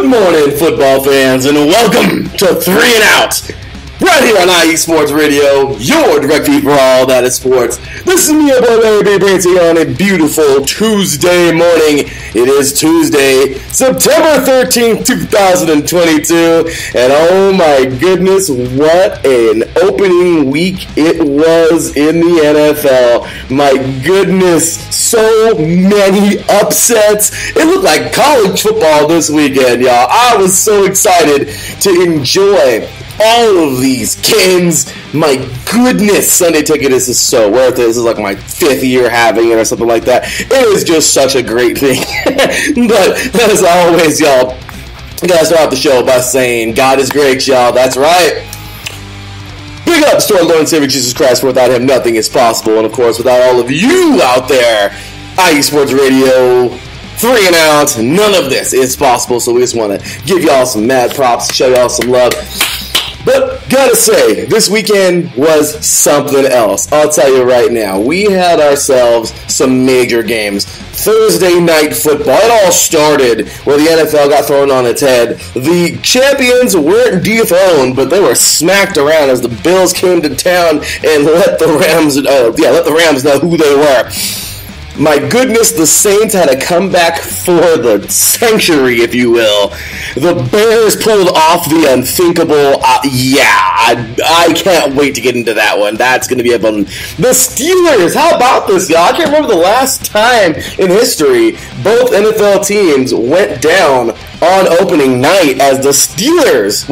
Good morning, football fans, and welcome to 3 and Out, right here on IE Sports Radio, your direct feed for all that is sports. This is me, your boy Larry B. Painting on a beautiful Tuesday morning. It is Tuesday, September 13th, 2022, and oh my goodness, what an opening week it was in the NFL. My goodness, so many upsets. It looked like college football this weekend, y'all. I was so excited to enjoy all of these games. My goodness, Sunday Ticket is so worth it. This is like my 5th year having it or something like that. It is just such a great thing. But as always, y'all, I gotta start off the show by saying God is great, y'all. That's right. Big ups to our Lord and Savior Jesus Christ, for without him nothing is possible. And of course, without all of you out there, IE Sports Radio, 3 and Out, none of this is possible. So we just want to give y'all some mad props, show y'all some love. But gotta say, this weekend was something else. I'll tell you right now. We had ourselves some major games. Thursday night football. It all started where the NFL got thrown on its head. The champions weren't dethroned, but they were smacked around as the Bills came to town and let the Rams know who they were. My goodness, the Saints had a comeback for the century, if you will. The Bears pulled off the unthinkable. I can't wait to get into that one. That's going to be a fun. The Steelers, how about this, y'all? I can't remember the last time in history both NFL teams went down on opening night as the Steelers,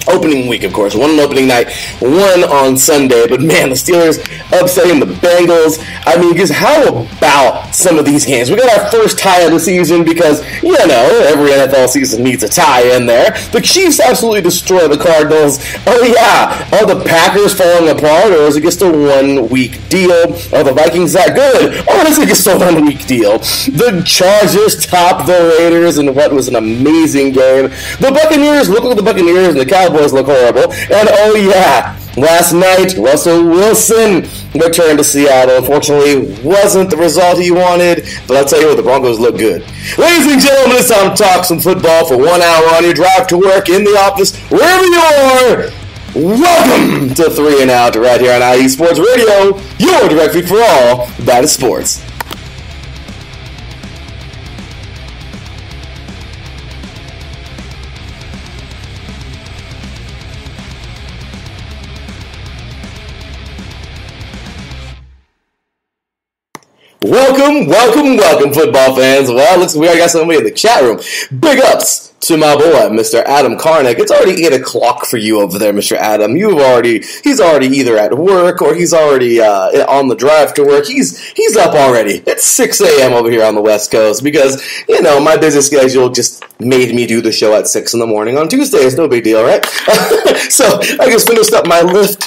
opening week, of course. One on opening night, one on Sunday. But man, the Steelers upsetting the Bengals. I mean, because how about some of these games? We got our first tie of the season because, you know, every NFL season needs a tie in there. The Chiefs absolutely destroy the Cardinals. Oh yeah, are the Packers falling apart, or is it just a 1 week deal? Are the Vikings that good, or is it just a 1 week deal? The Chargers top the Raiders in what was an amazing game. The Buccaneers look like the Buccaneers, and the Cowboys look horrible. And oh yeah, last night, Russell Wilson returned to Seattle. Unfortunately, wasn't the result he wanted, but I'll tell you what, the Broncos look good. Ladies and gentlemen, it's time to talk some football for 1 hour on your drive to work, in the office, wherever you are. Welcome to 3 and Out right here on IE Sports Radio, your direct feed for all that is sports. Welcome, football fans. Well, looks like we already got somebody in the chat room. Big ups to my boy, Mr. Adam Karnick. It's already 8 o'clock for you over there, Mr. Adam. He's already either at work or he's already on the drive to work. He's up already. It's 6 a.m. over here on the West Coast because, you know, my busy schedule just made me do the show at 6 in the morning on Tuesdays. No big deal, right? So I just finished up my lift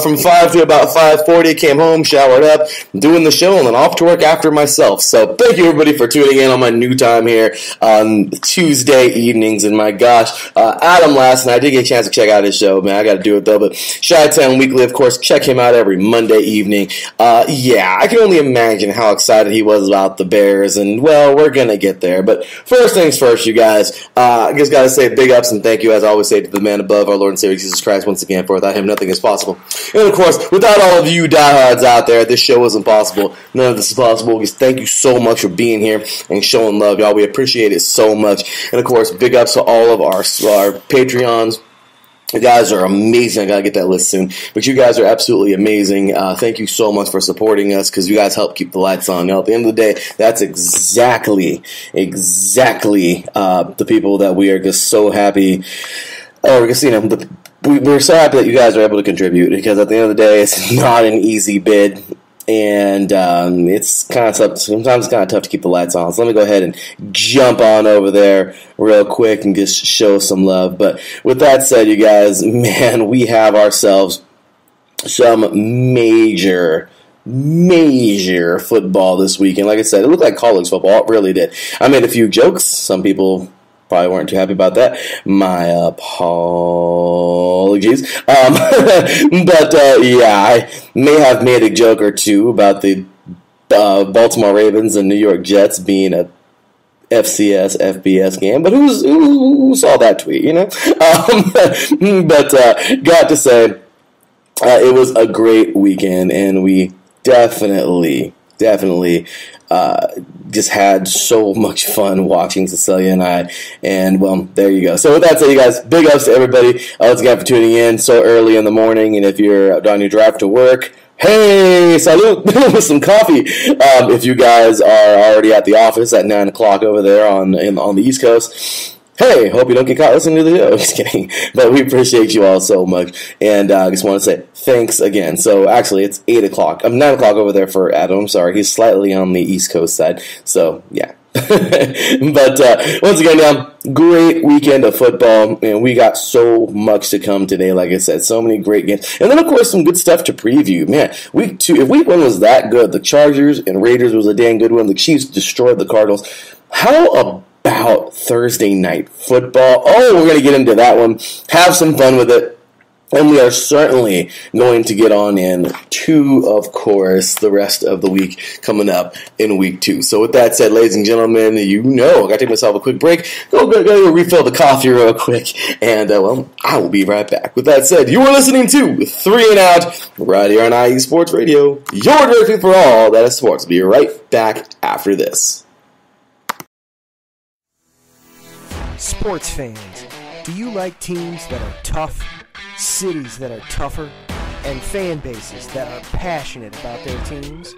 from 5 to about 5:40, came home, showered up, doing the show, and then off to work after myself. So thank you, everybody, for tuning in on my new time here on Tuesday evenings. And my gosh, Adam last night, I did get a chance to check out his show, man. I got to do it, though. But Chi-Town Weekly, of course, check him out every Monday evening. Yeah, I can only imagine how excited he was about the Bears. And, well, we're going to get there. But first things first, you guys, I just got to say big ups and thank you, as I always say, to the man above, our Lord and Savior Jesus Christ, once again, for without him nothing is possible. And of course, without all of you diehards out there, this show isn't possible. None of this is possible. Just thank you so much for being here and showing love, y'all. We appreciate it so much. And of course, big ups to all of our Patreons. You guys are amazing. I gotta get that list soon. But you guys are absolutely amazing. Thank you so much for supporting us, because you guys help keep the lights on. At the end of the day, that's exactly the people that we are just so happy. We're so happy that you guys are able to contribute, because at the end of the day, it's not an easy bid. And it's kind of tough. Sometimes it's kind of tough to keep the lights on. So let me go ahead and jump on over there real quick and just show some love. But with that said, you guys, man, we have ourselves some major football this weekend. Like I said, it looked like college football. It really did. I made a few jokes. Some people probably weren't too happy about that. My apologies. But I may have made a joke or two about the Baltimore Ravens and New York Jets being FCS, FBS game, but who saw that tweet, you know? But got to say, it was a great weekend, and we definitely just had so much fun watching Cecilia and I, and well, there you go. So with that said, you guys, big ups to everybody. Let's get for tuning in so early in the morning, and if you're on your drive to work, hey, salute with some coffee. If you guys are already at the office at 9 o'clock over there on the East Coast, hey, hope you don't get caught listening to the show. Just kidding. But we appreciate you all so much. And I just want to say thanks again. So actually, it's 8 o'clock. 9 o'clock over there for Adam. I'm sorry. He's slightly on the East Coast side. So, yeah. But once again, great weekend of football, and we got so much to come today. Like I said, so many great games, and then of course some good stuff to preview. Man, week 2, if week 1 was that good, the Chargers and Raiders was a dang good one. The Chiefs destroyed the Cardinals. How about Thursday night football? Oh, we're gonna get into that one. Have some fun with it. And we are certainly going to get on into, of course, the rest of the week coming up in week 2. So with that said, ladies and gentlemen, you know, I got to take myself a quick break. Go refill the coffee real quick. And, well, I will be right back. With that said, you are listening to 3 and Out right here on IE Sports Radio. Your directory for all that is sports. Be right back after this. Sports fans, do you like teams that are tough, cities that are tougher, and fan bases that are passionate about their teams?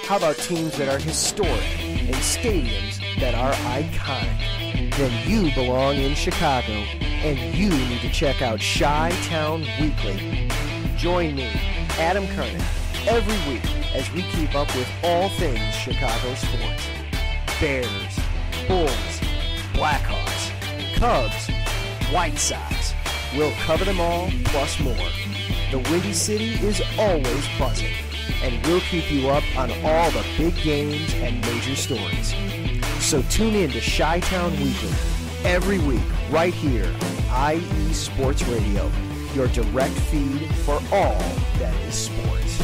How about teams that are historic and stadiums that are iconic? Then you belong in Chicago, and you need to check out Chi-Town Weekly. Join me, Adam Kernan, every week as we keep up with all things Chicago sports. Bears, Bulls, Blackhawks, Cubs, White Sox. We'll cover them all, plus more. The Windy City is always buzzing, and we'll keep you up on all the big games and major stories. So tune in to Chi-Town Weekly every week right here on IE Sports Radio, your direct feed for all that is sports.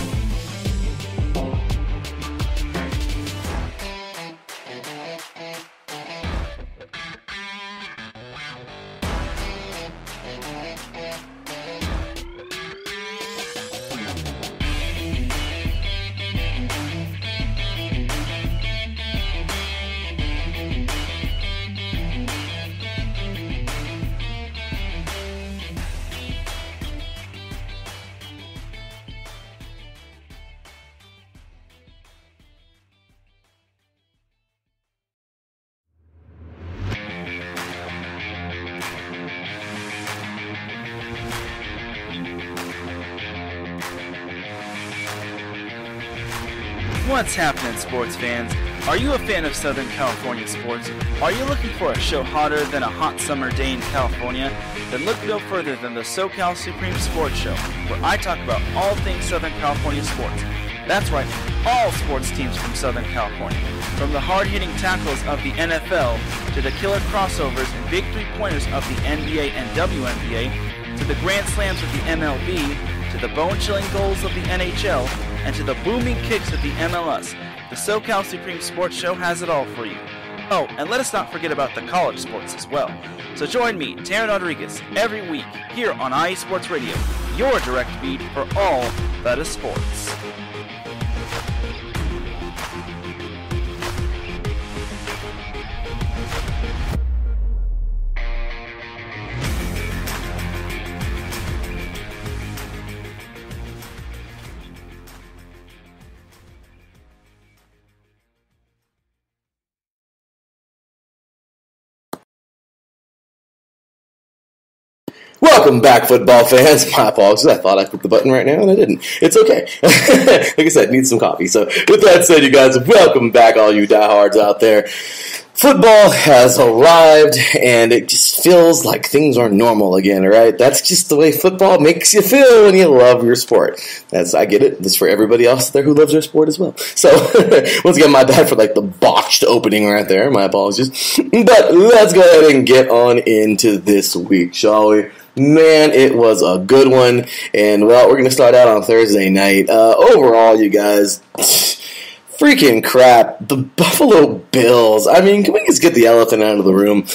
What's happening, sports fans? Are you a fan of Southern California sports? Are you looking for a show hotter than a hot summer day in California? Then look no further than the SoCal Supreme Sports Show, where I talk about all things Southern California sports. That's right, all sports teams from Southern California. From the hard-hitting tackles of the NFL, to the killer crossovers and big three-pointers of the NBA and WNBA, to the grand slams of the MLB, to the bone-chilling goals of the NHL, and to the booming kicks of the MLS, the SoCal Supreme Sports Show has it all for you. Oh, and let us not forget about the college sports as well. So join me, Taryn Rodriguez, every week here on IE Sports Radio, your direct feed for all that is sports. Welcome back, football fans. My apologies. I thought I clicked the button right now, and I didn't. It's okay. Like I said, need some coffee. So with that said, you guys, welcome back, all you diehards out there. Football has arrived, and it just feels like things are normal again, right? That's just the way football makes you feel when you love your sport. I get it. This is for everybody else there who loves their sport as well. So, once again, my bad for like the botched opening right there. My apologies. But let's go ahead and get on into this week, shall we? Man, it was a good one. And, well, we're going to start out on Thursday night. Overall, you guys, freaking crap. The Buffalo Bills. I mean, can we just get the elephant out of the room?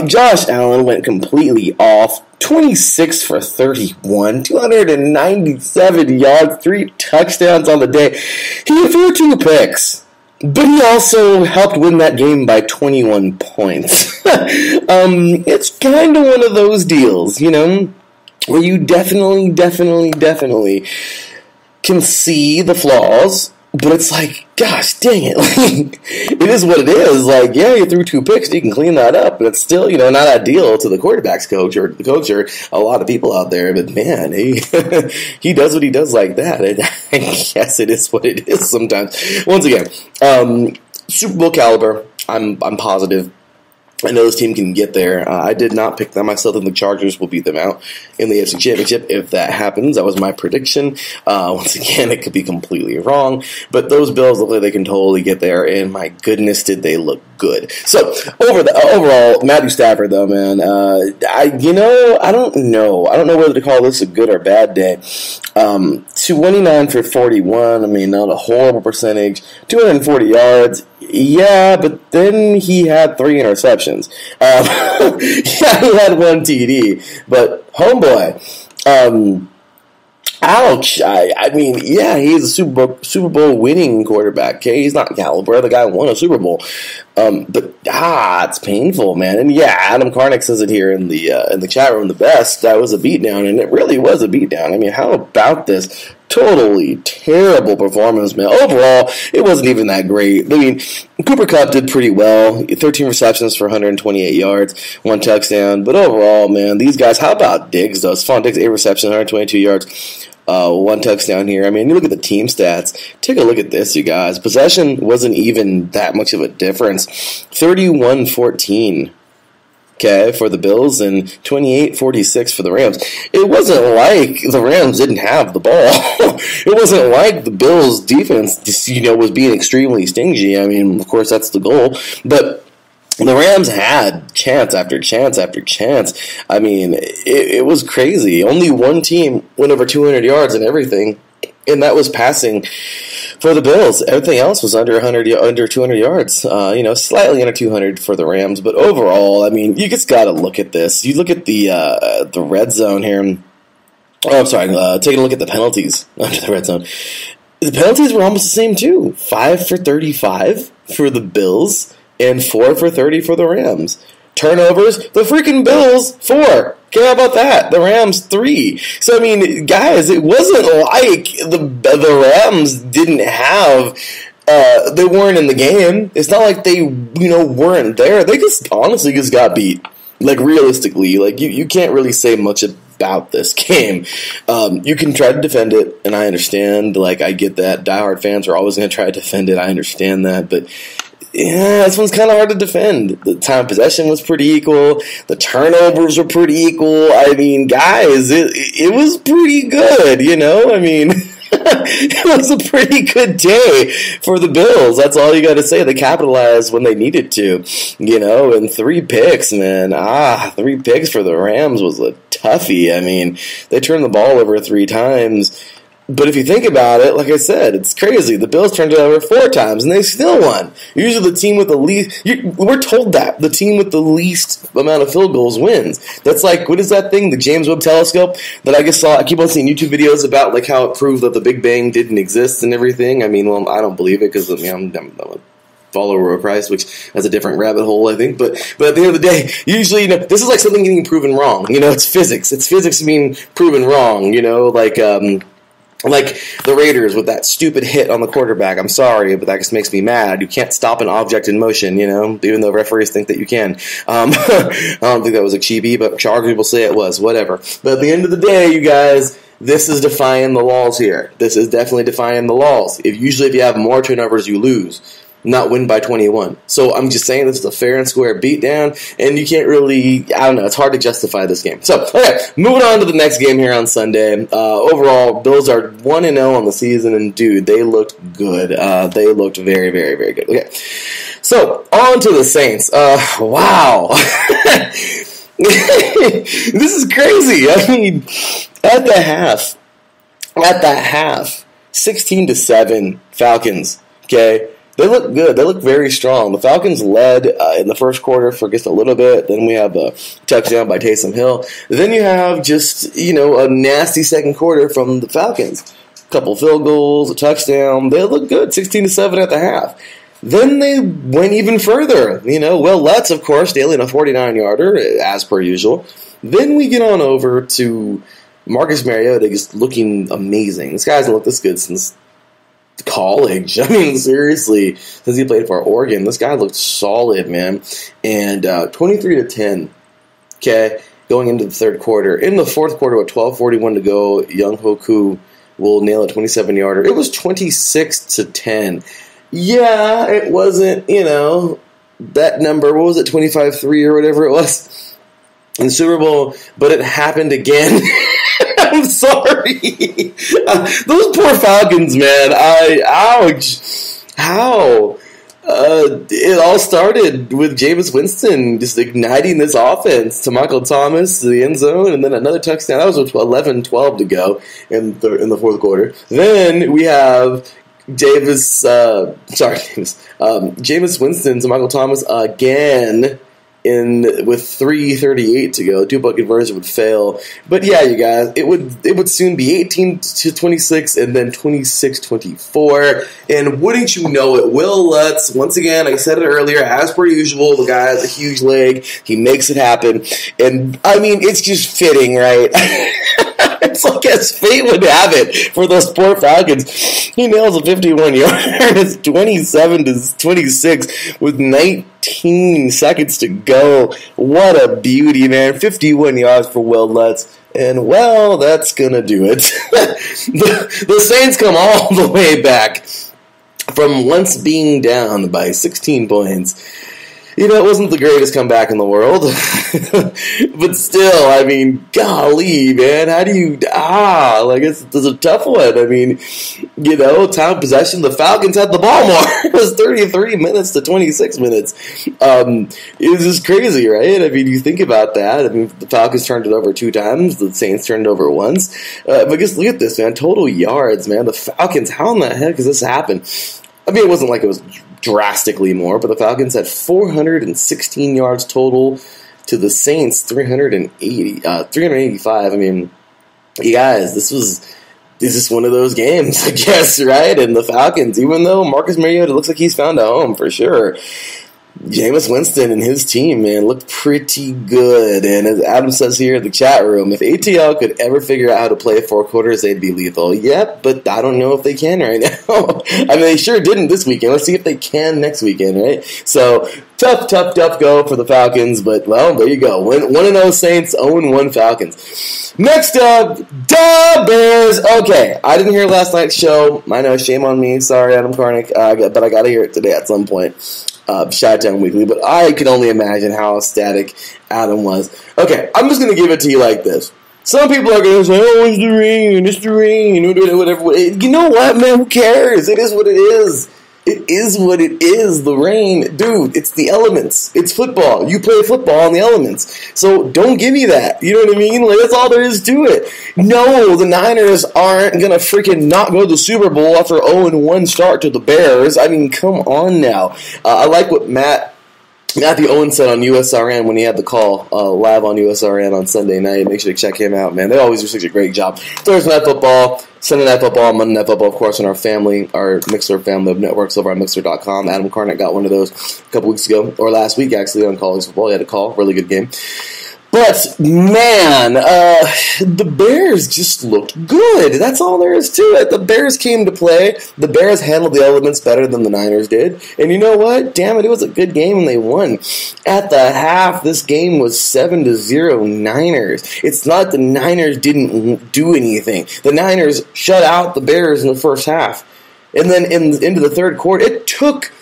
Josh Allen went completely off. 26 for 31, 297 yards, 3 touchdowns on the day. He threw 2 picks, but he also helped win that game by 21 points. It's kind of one of those deals, you know, where you definitely can see the flaws, but it's like, gosh dang it, like, it is what it is. Like, yeah, you threw 2 picks, you can clean that up, but it's still, you know, not ideal to the quarterback's coach or the coach or a lot of people out there. But man, he does what he does like that, and I guess it is what it is sometimes. Once again, Super Bowl caliber, I'm positive. I know this team can get there. I did not pick them. I still think the Chargers will beat them out in the AFC Championship if that happens. That was my prediction. Once again, it could be completely wrong. But those Bills look like they can totally get there, and my goodness, did they look good. So, overall, Matthew Stafford, though, man, I don't know. I don't know whether to call this a good or bad day. 29 for 41, I mean, not a horrible percentage. 240 yards. Yeah, but then he had 3 interceptions. Yeah, he had 1 TD. But, homeboy, ouch. I mean, yeah, he's a Super Bowl winning quarterback. Okay, he's not caliber. The guy won a Super Bowl. But it's painful, man. And yeah, Adam Karnick says it here in the chat room. The best. That was a beatdown, and it really was a beatdown. I mean, how about this? Totally terrible performance, man. Overall, it wasn't even that great. I mean, Cooper Kupp did pretty well. 13 receptions for 128 yards, 1 touchdown. But overall, man, these guys, how about Diggs, though? Stephon Diggs, 8 receptions, 122 yards, 1 touchdown here. I mean, you look at the team stats. Take a look at this, you guys. Possession wasn't even that much of a difference. 31-14. Okay, for the Bills, and 28-46 for the Rams. It wasn't like the Rams didn't have the ball. It wasn't like the Bills' defense, was being extremely stingy. I mean, of course, that's the goal. But the Rams had chance after chance after chance. I mean, it was crazy. Only one team went over 200 yards and everything, and that was passing for the Bills. Everything else was under 200 yards. Slightly under 200 for the Rams. But overall, I mean, you just got to look at this. You look at the red zone here. Oh, I'm sorry. Taking a look at the penalties under the red zone. The penalties were almost the same, too. 5 for 35 for the Bills and 4 for 30 for the Rams. Turnovers, the freaking Bills, 4. Okay, how about that? The Rams, 3. So, I mean, guys, it wasn't like the Rams didn't have, they weren't in the game. It's not like they, weren't there. They just honestly just got beat. Like, realistically, like, you can't really say much about this game. You can try to defend it, and I understand. Like, I get that. Diehard fans are always going to try to defend it. I understand that, but yeah, this one's kind of hard to defend. The time of possession was pretty equal. The turnovers were pretty equal. I mean, guys, it was pretty good, I mean, it was a pretty good day for the Bills. That's all you got to say. They capitalized when they needed to, and 3 picks, man. 3 picks for the Rams was a toughie. I mean, they turned the ball over 3 times. But if you think about it, like I said, it's crazy. The Bills turned it over 4 times, and they still won. Usually the team with the least... We're told that. The team with the least amount of field goals wins. That's like, what is that thing? The James Webb Telescope that I just saw. I keep on seeing YouTube videos about like how it proved that the Big Bang didn't exist and everything. I mean, well, I don't believe it because I'm a follower of Christ, which has a different rabbit hole, I think. But at the end of the day, usually, this is like something getting proven wrong. It's physics. It's physics being proven wrong, like the Raiders with that stupid hit on the quarterback. I'm sorry, but that just makes me mad. You can't stop an object in motion, even though referees think that you can. I don't think that was a cheapie, but Chargers will say it was. Whatever. But at the end of the day, you guys, this is defying the laws here. This is definitely defying the laws. If you have more turnovers, you lose. Not win by 21. So I'm just saying this is a fair and square beatdown, and you can't really, I don't know, it's hard to justify this game. So, okay, moving on to the next game here on Sunday. Overall, Bills are 1-0 on the season, and dude, they looked good. They looked very, very, very good. Okay, so on to the Saints. Wow. This is crazy. I mean, at the half, 16-7 Falcons, okay? They look good. They look very strong. The Falcons led in the first quarter for just a little bit. Then we have a touchdown by Taysom Hill. Then you have just, a nasty second quarter from the Falcons. A couple field goals, a touchdown. They look good, 16-7 at the half. Then they went even further. Will Lutz, of course, nailing a 49-yarder, as per usual. Then we get on over to Marcus Mariota just looking amazing. This guy hasn't looked this good since college. I mean, seriously, since he played for Oregon, this guy looked solid, man. And 23-10, okay, going into the third quarter. In the fourth quarter with 12:41 to go, Young Hoku will nail a 27-yarder. It was 26-10. Yeah, it wasn't, that number, what was it, 25-3 or whatever it was in the Super Bowl, but it happened again. I'm sorry. Those poor Falcons, man. Ouch. How? It all started with Jameis Winston just igniting this offense to Michael Thomas to the end zone, and then another touchdown. That was with 11-12 to go in the fourth quarter. Then we have Jameis Winston to Michael Thomas again with 3:38 to go. 2-point conversion would fail. But yeah, you guys, it would soon be 18-26 and then 26-24. And wouldn't you know it, Will Lutz, once again, I said it earlier, as per usual, the guy has a huge leg. He makes it happen. And, I mean, it's just fitting, right? It's like as fate would have it for those poor Falcons. He nails a 51-yarder. It's 27-26 with 19 seconds to go. What a beauty, man. 51 yards for Will Lutz. And, well, that's going to do it. The Saints come all the way back from once being down by 16 points. It wasn't the greatest comeback in the world. But still, I mean, golly, man, how do you, it's a tough one. I mean, time of possession, the Falcons had the ball more. It was 33 minutes to 26 minutes. It was just crazy, right? I mean, you think about that. I mean, the Falcons turned it over 2 times. The Saints turned it over once. But just look at this, man. Total yards, man. The Falcons, how in the heck does this happen? I mean, it wasn't like it was drastically more, but the Falcons had 416 yards total to the Saints 385. I mean, you guys, this is one of those games, I guess, right? And the Falcons, even though Marcus Mariota looks like he's found a home for sure, Jameis Winston and his team, man, looked pretty good. And as Adam says here in the chat room, if ATL could ever figure out how to play 4 quarters, they'd be lethal. Yep, but I don't know if they can right now. I mean, they sure didn't this weekend. Let's see if they can next weekend, right? So, tough go for the Falcons. But, well, there you go. 1-0 Saints, 0-1 Falcons. Next up, the Bears. Okay, I didn't hear last night's show. I know, shame on me. Sorry, Adam Karnick. But I got to hear it today at some point. Shotdown Weekly, but I can only imagine how ecstatic Adam was. Okay, I'm just going to give it to you like this. Some people are going to say, oh, it's the rain, whatever. You know what, man? Who cares? It is what it is. It is what it is, the rain. Dude, it's the elements. It's football. You play football on the elements. So don't give me that. You know what I mean? Like, that's all there is to it. No, the Niners aren't going to freaking not go to the Super Bowl after 0-1 start to the Bears. I mean, come on now. I like what Matthew Owen said on USRN when he had the call live on USRN on Sunday night. Make sure to check him out, man. They always do such a great job. Thursday Night Football, Sunday Night Football, Monday Night Football, of course, in our Mixler family of networks over on Mixler.com. Adam Karnick got one of those a couple weeks ago, or last week, actually, on College Football. He had a call. Really good game. But, man, the Bears just looked good. That's all there is to it. The Bears came to play. The Bears handled the elements better than the Niners did. And you know what? Damn it, it was a good game and they won. At the half, this game was 7-0 Niners. It's not the Niners didn't do anything. The Niners shut out the Bears in the first half. And then into the third quarter, it took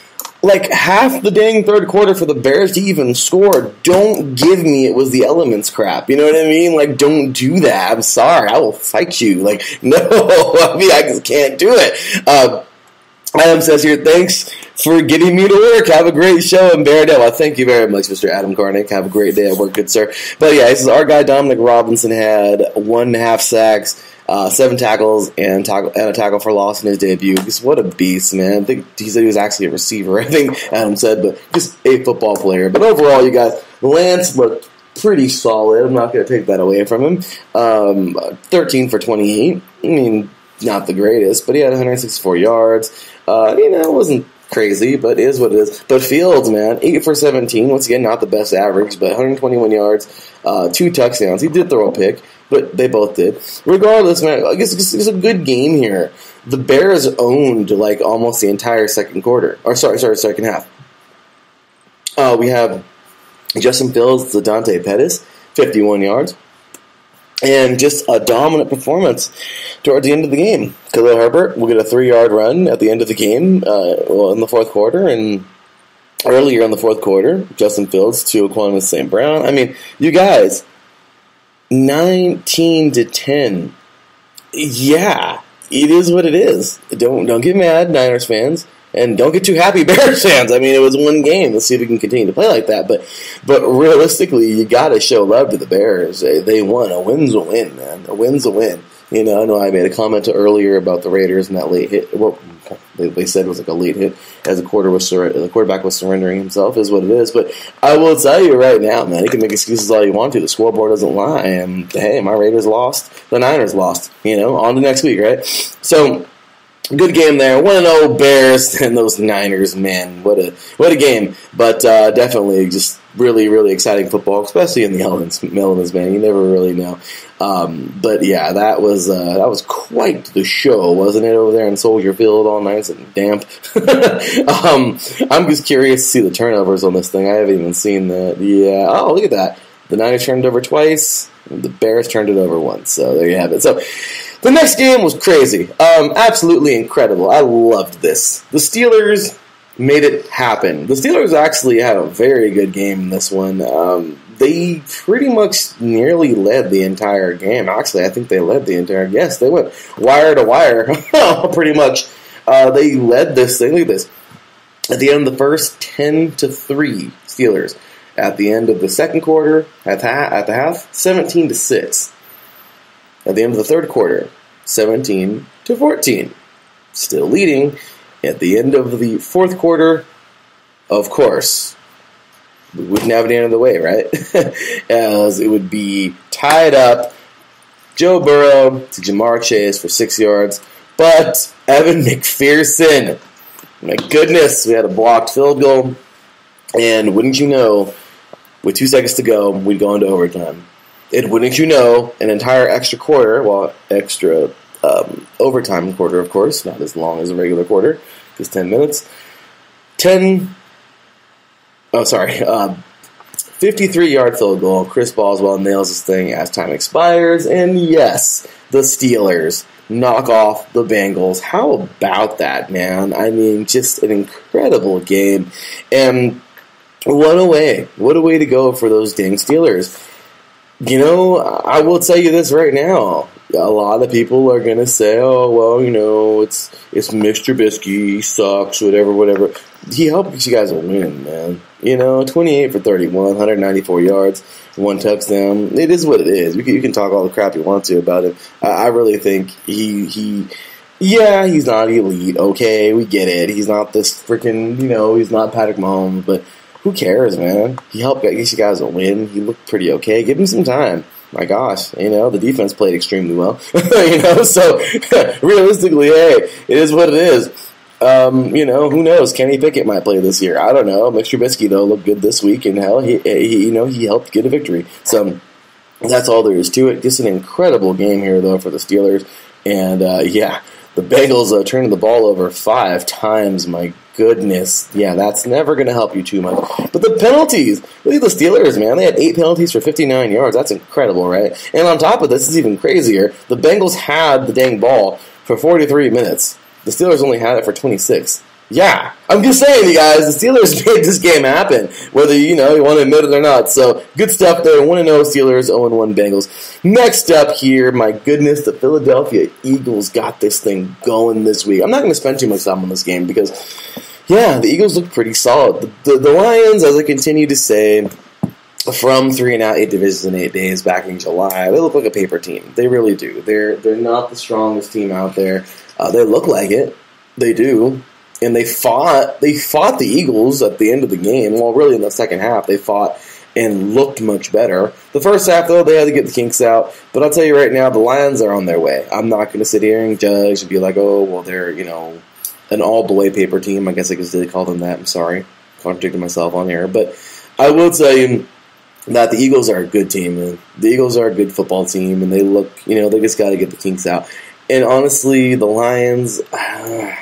like half the dang third quarter for the Bears to even score. Don't give me it was the elements crap. You know what I mean? Like, don't do that. I'm sorry. I will fight you. Like, no. I mean, I just can't do it. Adam says here, thanks for getting me to work. Have a great show in Beardell. Well, thank you very much, Mr. Adam Karnick. Have a great day at work, good sir. But yeah, this is our guy Dominic Robinson had 1.5 sacks. 7 tackles and a tackle for loss in his debut. Just what a beast, man. I think he said he was actually a receiver, I think Adam said, but just a football player. But overall, you guys, Lance looked pretty solid. I'm not going to take that away from him. 13 for 28. I mean, not the greatest, but he had 164 yards. It wasn't crazy, but it is what it is. But Fields, man, 8 for 17. Once again, not the best average, but 121 yards, 2 touchdowns. He did throw a pick, but they both did. Regardless, man, I guess it's a good game here. The Bears owned like almost the entire second half. We have Justin Fields to Dante Pettis, 51 yards. And just a dominant performance toward the end of the game. Khalil Herbert will get a 3-yard run at the end of the game, in the fourth quarter. And earlier in the fourth quarter, Justin Fields to Equanimous St. Brown. I mean, you guys, 19-10. Yeah, it is what it is. Don't get mad, Niners fans. And don't get too happy, Bears fans. I mean, it was one game. Let's see if we can continue to play like that. But realistically, you got to show love to the Bears. They won. A win's a win, man. A win's a win. I know I made a comment earlier about the Raiders and that late hit. Well, they said it was like a late hit as the quarterback was surrendering himself, is what it is. But I will tell you right now, man, you can make excuses all you want to. The scoreboard doesn't lie. And, hey, my Raiders lost. The Niners lost. On to next week, right? So, good game there. 1-0 Bears and those Niners, man. What a game. But definitely just really, really exciting football, especially in the elements, man. You never really know. But yeah, that was quite the show, wasn't it, over there in Soldier Field, all nice and damp. I'm just curious to see the turnovers on this thing. I haven't even seen that. Yeah. Oh, look at that. The Niners turned it over twice. The Bears turned it over once. So there you have it. So the next game was crazy. Absolutely incredible. I loved this. The Steelers made it happen. The Steelers actually had a very good game in this one. They pretty much nearly led the entire game. Actually, I think they led the entire game. Yes, they went wire to wire. Pretty much. They led this thing. Look at this. At the end of the first, 10-3 Steelers. At the end of the second quarter, at the half, 17-6. At the end of the third quarter, 17-14. Still leading. At the end of the fourth quarter, of course, we wouldn't have it any other way, right? As it would be tied up. Joe Burrow to Jamar Chase for 6 yards. But Evan McPherson, my goodness, we had a blocked field goal. And wouldn't you know, with 2 seconds to go, we'd go into overtime. And wouldn't you know, an entire extra quarter, overtime quarter, of course, not as long as a regular quarter, just 10 minutes. 53-yard field goal. Chris Boswell nails this thing as time expires. And yes, the Steelers knock off the Bengals. How about that, man? I mean, just an incredible game. And what a way to go for those dang Steelers. I will tell you this right now. A lot of people are going to say, oh, well, it's Mitch Trubisky, he sucks, whatever. He helped you guys win, man. 28 for 31, 194 yards, 1 touchdown. It is what it is. You can talk all the crap you want to about him. I really think he's not elite, okay, we get it. He's not this freaking, he's not Patrick Mahomes, but who cares, man? He helped get you guys a win. He looked pretty okay. Give him some time. My gosh, the defense played extremely well. So realistically, hey, it is what it is. Who knows? Kenny Pickett might play this year. I don't know. Mitch Trubisky, though, looked good this week, and hell, he helped get a victory. So that's all there is to it. Just an incredible game here, though, for the Steelers. And, the Bengals turning the ball over 5 times. My goodness. Yeah, that's never going to help you too much. But the penalties. Look at the Steelers, man. They had 8 penalties for 59 yards. That's incredible, right? And on top of this, is even crazier. The Bengals had the dang ball for 43 minutes. The Steelers only had it for 26. Yeah, I'm just saying, you guys, the Steelers made this game happen, whether you want to admit it or not. So, good stuff there. 1-0 Steelers, 0-1 Bengals. Next up here, my goodness, the Philadelphia Eagles got this thing going this week. I'm not going to spend too much time on this game because, the Eagles look pretty solid. The Lions, as I continue to say, from 3-8 divisions in 8 days back in July, they look like a paper team. They really do. They're not the strongest team out there. They look like it. They do. And they fought the Eagles at the end of the game. Well, really in the second half, they fought and looked much better. The first half, though, they had to get the kinks out. But I'll tell you right now, the Lions are on their way. I'm not going to sit here and judge and be like, oh, well, they're, an all-the-way paper team. I guess I could still call them that. I'm sorry. Contradicting myself on here. But I will tell you that the Eagles are a good team. Man. The Eagles are a good football team, and they look, they just got to get the kinks out. And honestly, the Lions, I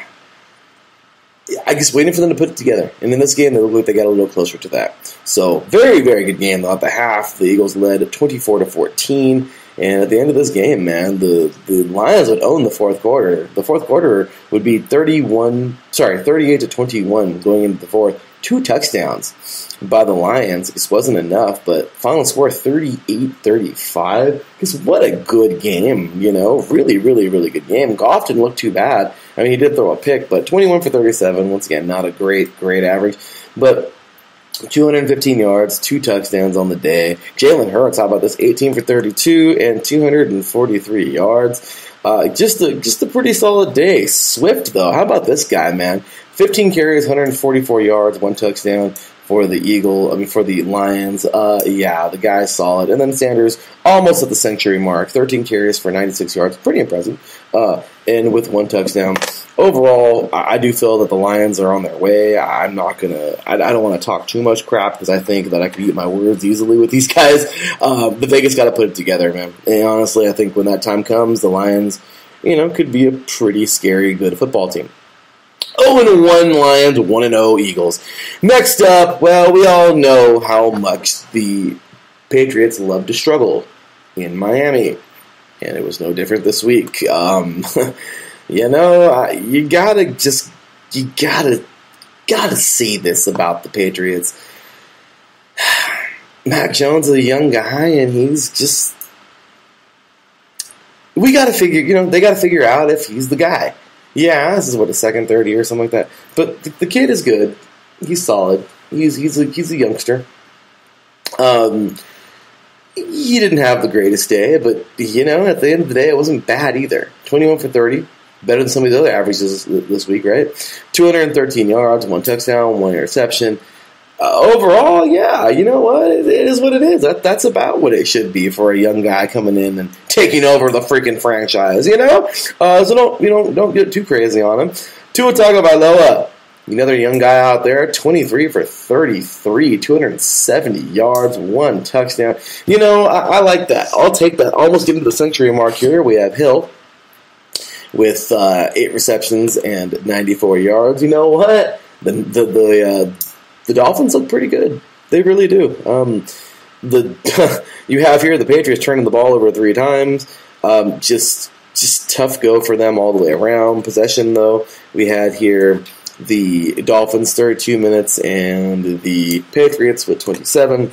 guess waiting for them to put it together. And in this game, they look like they got a little closer to that. So, very, very good game. Though. At the half, the Eagles led 24-14. And at the end of this game, man, the Lions would own the fourth quarter. The fourth quarter would be 38-21 going into the fourth. 2 touchdowns by the Lions. This wasn't enough, but final score 38-35. Because what a good game, Really, really, really good game. Goff didn't look too bad. I mean, he did throw a pick, but 21 for 37. Once again, not a great average. But 215 yards, 2 touchdowns on the day. Jalen Hurts, how about this? 18 for 32 and 243 yards. Just a pretty solid day. Swift, though, how about this guy, man? 15 carries, 144 yards, 1 touchdown for the Lions. The guy's solid. And then Sanders, almost at the century mark, 13 carries for 96 yards. Pretty impressive. And with 1 touchdown. Overall, I do feel that the Lions are on their way. I don't want to talk too much crap because I think that I could eat my words easily with these guys. But Vegas got to put it together, man. And honestly, I think when that time comes, the Lions, could be a pretty scary good football team. 0-1 Lions, 1-0 Eagles. Next up, well, we all know how much the Patriots love to struggle in Miami. And it was no different this week. You gotta see this about the Patriots. Mac Jones is a young guy, and he's just. We gotta figure, they gotta figure out if he's the guy. Yeah, this is a second, third year, something like that. But the kid is good. He's solid. He's a youngster. He didn't have the greatest day, but at the end of the day, it wasn't bad either. 21 for 30, better than some of the other averages this week, right? 213 yards, 1 touchdown, 1 interception. Overall, yeah, you know what? It is what it is. That's about what it should be for a young guy coming in and taking over the freaking franchise, So don't get too crazy on him. Tua Tagovailoa, another young guy out there, 23 for 33, 270 yards, 1 touchdown. I like that. I'll take that. Almost getting to the century mark here. We have Hill with 8 receptions and 94 yards. You know what? The Dolphins look pretty good. They really do. You have here the Patriots turning the ball over 3 times. Just tough go for them all the way around. Possession, though, we had here the Dolphins 32 minutes and the Patriots with 27.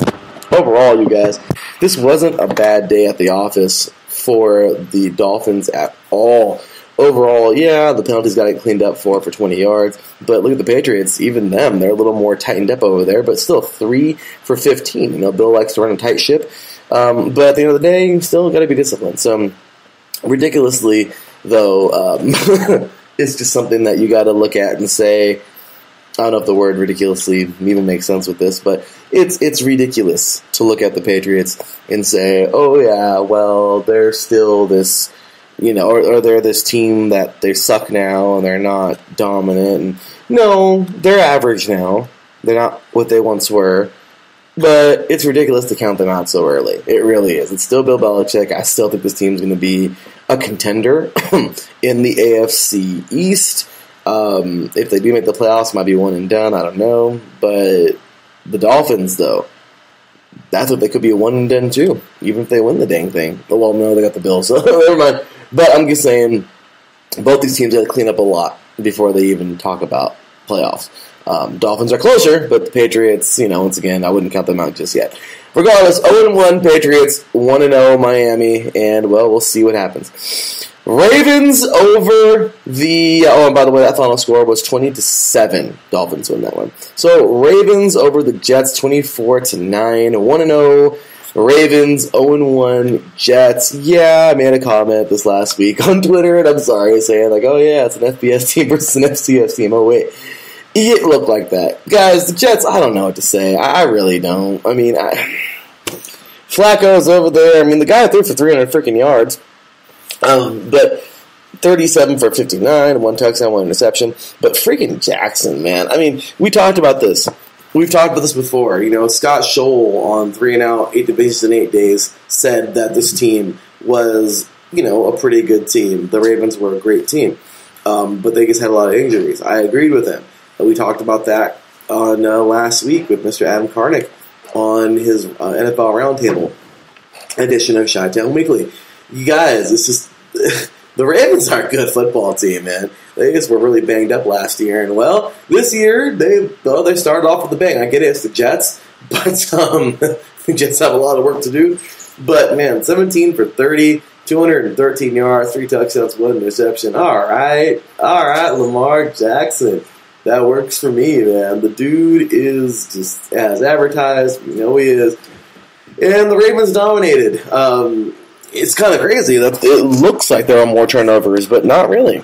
Overall, you guys, this wasn't a bad day at the office for the Dolphins at all. Overall, yeah, the penalties got it cleaned up for 20 yards. But look at the Patriots, even them, they're a little more tightened up over there, but still 3 for 15. Bill likes to run a tight ship. But at the end of the day, you still got to be disciplined. So, ridiculously, though, it's just something that you got to look at and say, I don't know if the word ridiculously even makes sense with this, but it's ridiculous to look at the Patriots and say, oh, yeah, well, they're still this... or they're this team that they suck now and they're not dominant. And no, they're average now. They're not what they once were. But it's ridiculous to count them out so early. It really is. It's still Bill Belichick. I still think this team's going to be a contender in the AFC East. If they do make the playoffs, it might be one and done. I don't know. But the Dolphins, though, that's what they could be a one and done too, even if they win the dang thing. Oh, well, no, they got the Bills, so never mind. But I'm just saying, both these teams got to clean up a lot before they even talk about playoffs. Dolphins are closer, but the Patriots, once again, I wouldn't count them out just yet. Regardless, 0-1 Patriots, 1-0 Miami, and, well, we'll see what happens. Ravens over the... Oh, and by the way, that final score was 20-7. Dolphins win that one. So, Ravens over the Jets, 24-9, 1-0. Ravens, 0-1 Jets. Yeah, I made a comment this last week on Twitter, and I'm sorry, saying, like, oh, yeah, it's an FBS team versus an FCS team. Oh, wait. It looked like that. Guys, the Jets, I don't know what to say. I really don't. I mean, Flacco's over there. I mean, the guy threw for 300 freaking yards. But 37 for 59, 1 touchdown, 1 interception. But freaking Jackson, man. I mean, we talked about this. We've talked about this before. Scott Scholl on 3 and Out, 8 Bases in 8 days, said that this team was, a pretty good team. The Ravens were a great team. But they just had a lot of injuries. I agreed with him. We talked about that on last week with Mr. Adam Karnick on his NFL Roundtable edition of Chi-Town Weekly. You guys, it's just... the Ravens are a good football team, man. They just were really banged up last year. And, well, this year, they started off with a bang. I get it, it's the Jets. But the Jets have a lot of work to do. But, man, 17 for 30, 213 yards, 3 touchdowns, 1 interception. All right, Lamar Jackson. That works for me, man. The dude is just as advertised. He is. And the Ravens dominated. It's kind of crazy that it looks like there are more turnovers, but not really.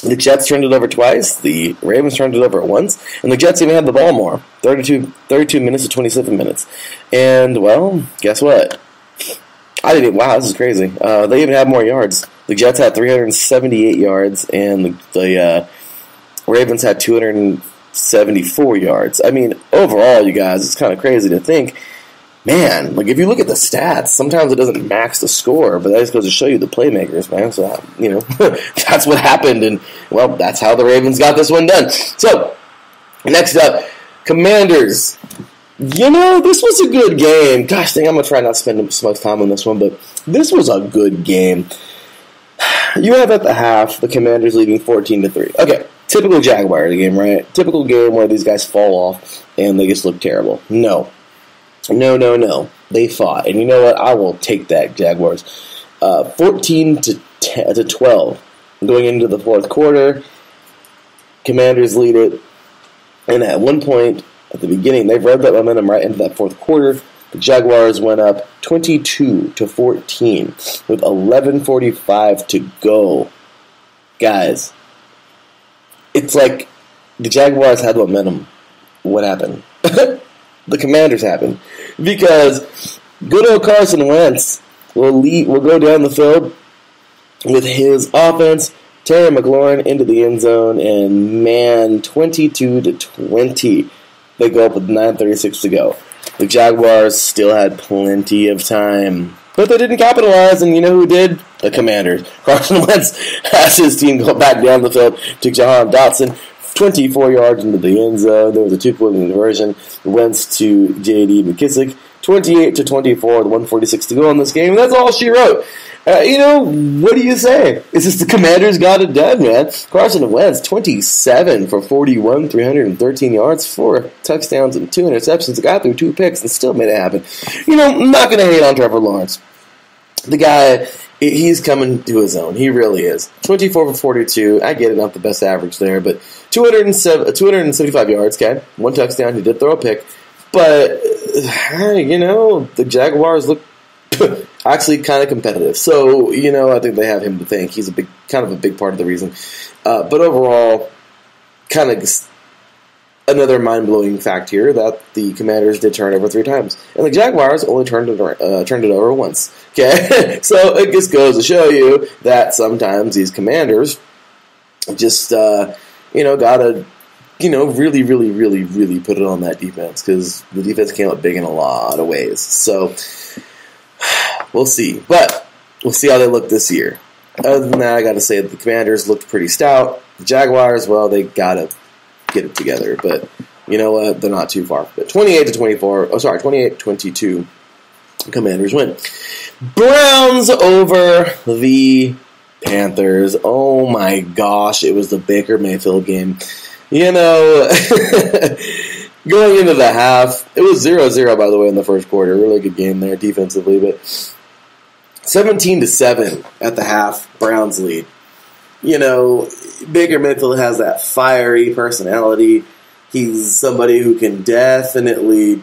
The Jets turned it over twice. The Ravens turned it over once. And the Jets even had the ball more. 32 minutes to 27 minutes. And, well, guess what? Wow, this is crazy. They even had more yards. The Jets had 378 yards, and the Ravens had 274 yards. I mean, overall, you guys, it's kind of crazy to think, man, like if you look at the stats, sometimes it doesn't max the score, but that just goes to show you the playmakers, man. So, that's what happened, and, well, that's how the Ravens got this one done. So, next up, Commanders. This was a good game. Gosh dang, I'm going to try not to spend so much time on this one, but this was a good game. You have at the half, the Commanders leading 14-3. Okay. Typical Jaguar game, right? Typical game where these guys fall off and they just look terrible. No. They fought. And you know what? I will take that, Jaguars. 14-12. Going into the fourth quarter, Commanders lead it. And at one point, at the beginning, they've read that momentum right into that fourth quarter. The Jaguars went up 22-14 with 11:45 to go. Guys, it's like the Jaguars had momentum. What happened? The Commanders happened. Because good old Carson Wentz will go down the field with his offense. Terry McLaurin into the end zone. And, man, 22-20. They go up with 9:36 to go. The Jaguars still had plenty of time. But they didn't capitalize, and you know who did? The Commanders. Carson Wentz has his team go back down the field to Jahan Dotson, 24 yards into the end zone. There was a 2-point conversion. Wentz to J.D. McKissick, 28-24 with 1:46 to go in this game. And that's all she wrote. What do you say? It's just the Commanders got it done, man. Carson Wentz, 27 for 41, 313 yards, 4 touchdowns and 2 interceptions. The guy threw 2 picks and still made it happen. I'm not going to hate on Trevor Lawrence. The guy, he's coming to his own. He really is. 24 for 42. I get it, not the best average there, but 275 yards, okay? 1 touchdown. He did throw a pick. But, the Jaguars look actually kind of competitive. So, I think they have him to thank. He's a big part of the reason. But overall, kind of another mind-blowing fact here that the Commanders did turn over 3 times. And the Jaguars only turned it over once. Okay? So it just goes to show you that sometimes these Commanders just, gotta, really, really, really, really put it on that defense, because the defense came up big in a lot of ways. So we'll see. But we'll see how they look this year. Other than that, I got to say that the Commanders looked pretty stout. The Jaguars, well, they got to get it together. But you know what? They're not too far. But 28-22, Commanders win. Browns over the Panthers. Oh, my gosh. It was the Baker Mayfield game. You know, going into the half, it was 0-0, by the way, in the first quarter. Really good game there defensively, but 17-7 at the half, Browns lead. You know, Baker Mayfield has that fiery personality. He's somebody who can definitely,